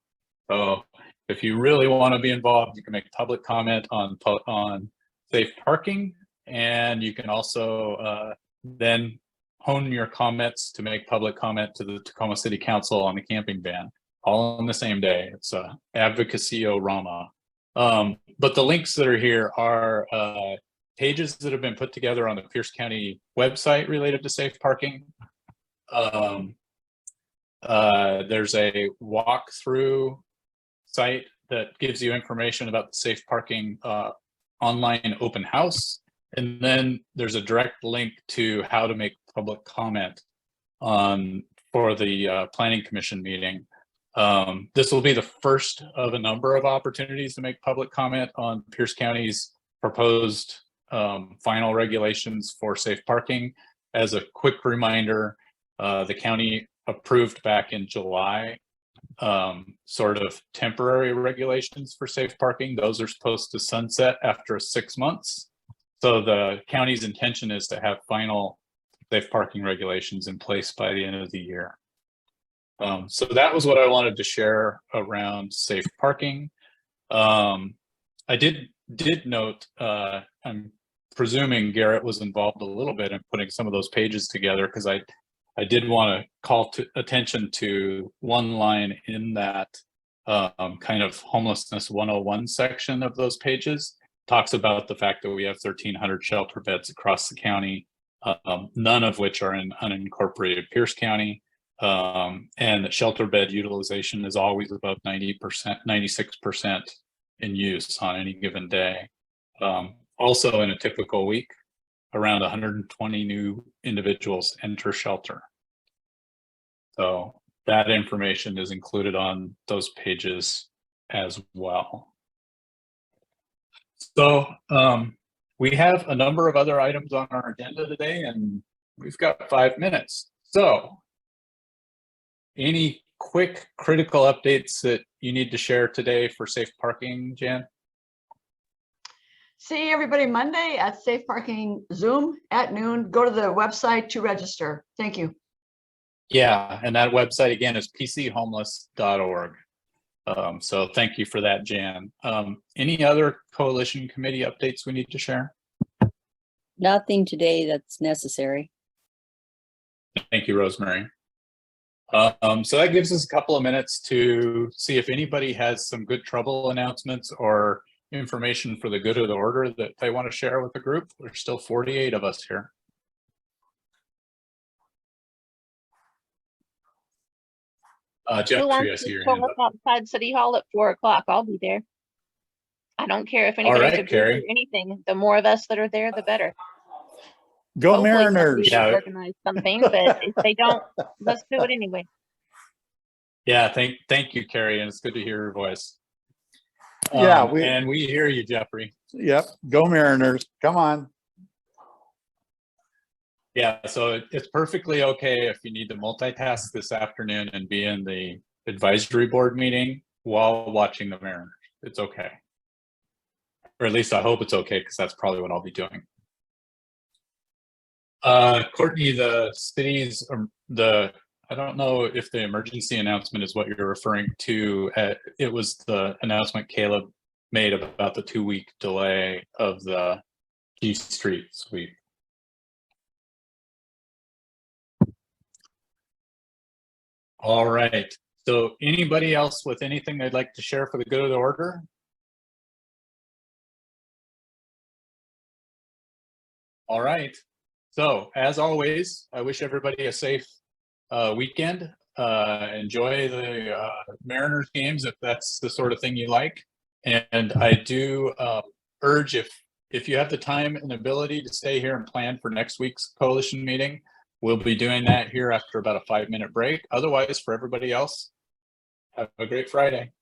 So if you really want to be involved, you can make public comment on safe parking, and you can also then hone your comments to make public comment to the Tacoma City Council on the camping ban, all on the same day. It's advocacy-o-rama. But the links that are here are pages that have been put together on the Pierce County website related to safe parking. There's a walkthrough site that gives you information about the safe parking online open house. And then there's a direct link to how to make public comment for the Planning Commission meeting. This will be the first of a number of opportunities to make public comment on Pierce County's proposed final regulations for safe parking. As a quick reminder, the county approved back in July sort of temporary regulations for safe parking. Those are supposed to sunset after 6 months. So the county's intention is to have final safe parking regulations in place by the end of the year. So that was what I wanted to share around safe parking. I did note, I'm presuming Garrett was involved a little bit in putting some of those pages together, because I did want to call attention to one line in that kind of homelessness 101 section of those pages. Talks about the fact that we have 1,300 shelter beds across the county, none of which are in unincorporated Pierce County. And that shelter bed utilization is always above 90%, 96% in use on any given day. Also in a typical week, around 120 new individuals enter shelter. So that information is included on those pages as well. So we have a number of other items on our agenda today, and we've got 5 minutes. So any quick critical updates that you need to share today for safe parking, Jan? See everybody Monday at Safe Parking Zoom at noon. Go to the website to register. Thank you. Yeah, and that website again is pchomeless.org. So thank you for that, Jan. Any other coalition committee updates we need to share? Nothing today that's necessary. Thank you, Rosemary. So that gives us a couple of minutes to see if anybody has some good trouble announcements or information for the good of the order that they want to share with the group. There's still 48 of us here. Jeffrey, I see your hand up. Outside City Hall at 4 o'clock. I'll be there. I don't care if anybody's right, a group Carrie. or anything. The more of us that are there, the better. Go Hopefully Mariners. somebody will organize something, but if they don't, let's do it anyway. Yeah, thank you, Carrie, and it's good to hear your voice. Yeah, and we hear you, Jeffrey. Yep, go Mariners, come on. Yeah, so it's perfectly okay if you need to multitask this afternoon and be in the advisory board meeting while watching the Mariners. It's okay. Or at least I hope it's okay, because that's probably what I'll be doing. Courtney, the city's, I don't know if the emergency announcement is what you're referring to. It was the announcement Caleb made about the 2-week delay of the G Street sweep. All right. So anybody else with anything they'd like to share for the good of the order? All right. So as always, I wish everybody a safe weekend. Enjoy the Mariners games if that's the sort of thing you like. And I do urge, if you have the time and ability to stay here and plan for next week's coalition meeting, we'll be doing that here after about a 5-minute break. Otherwise, for everybody else, have a great Friday.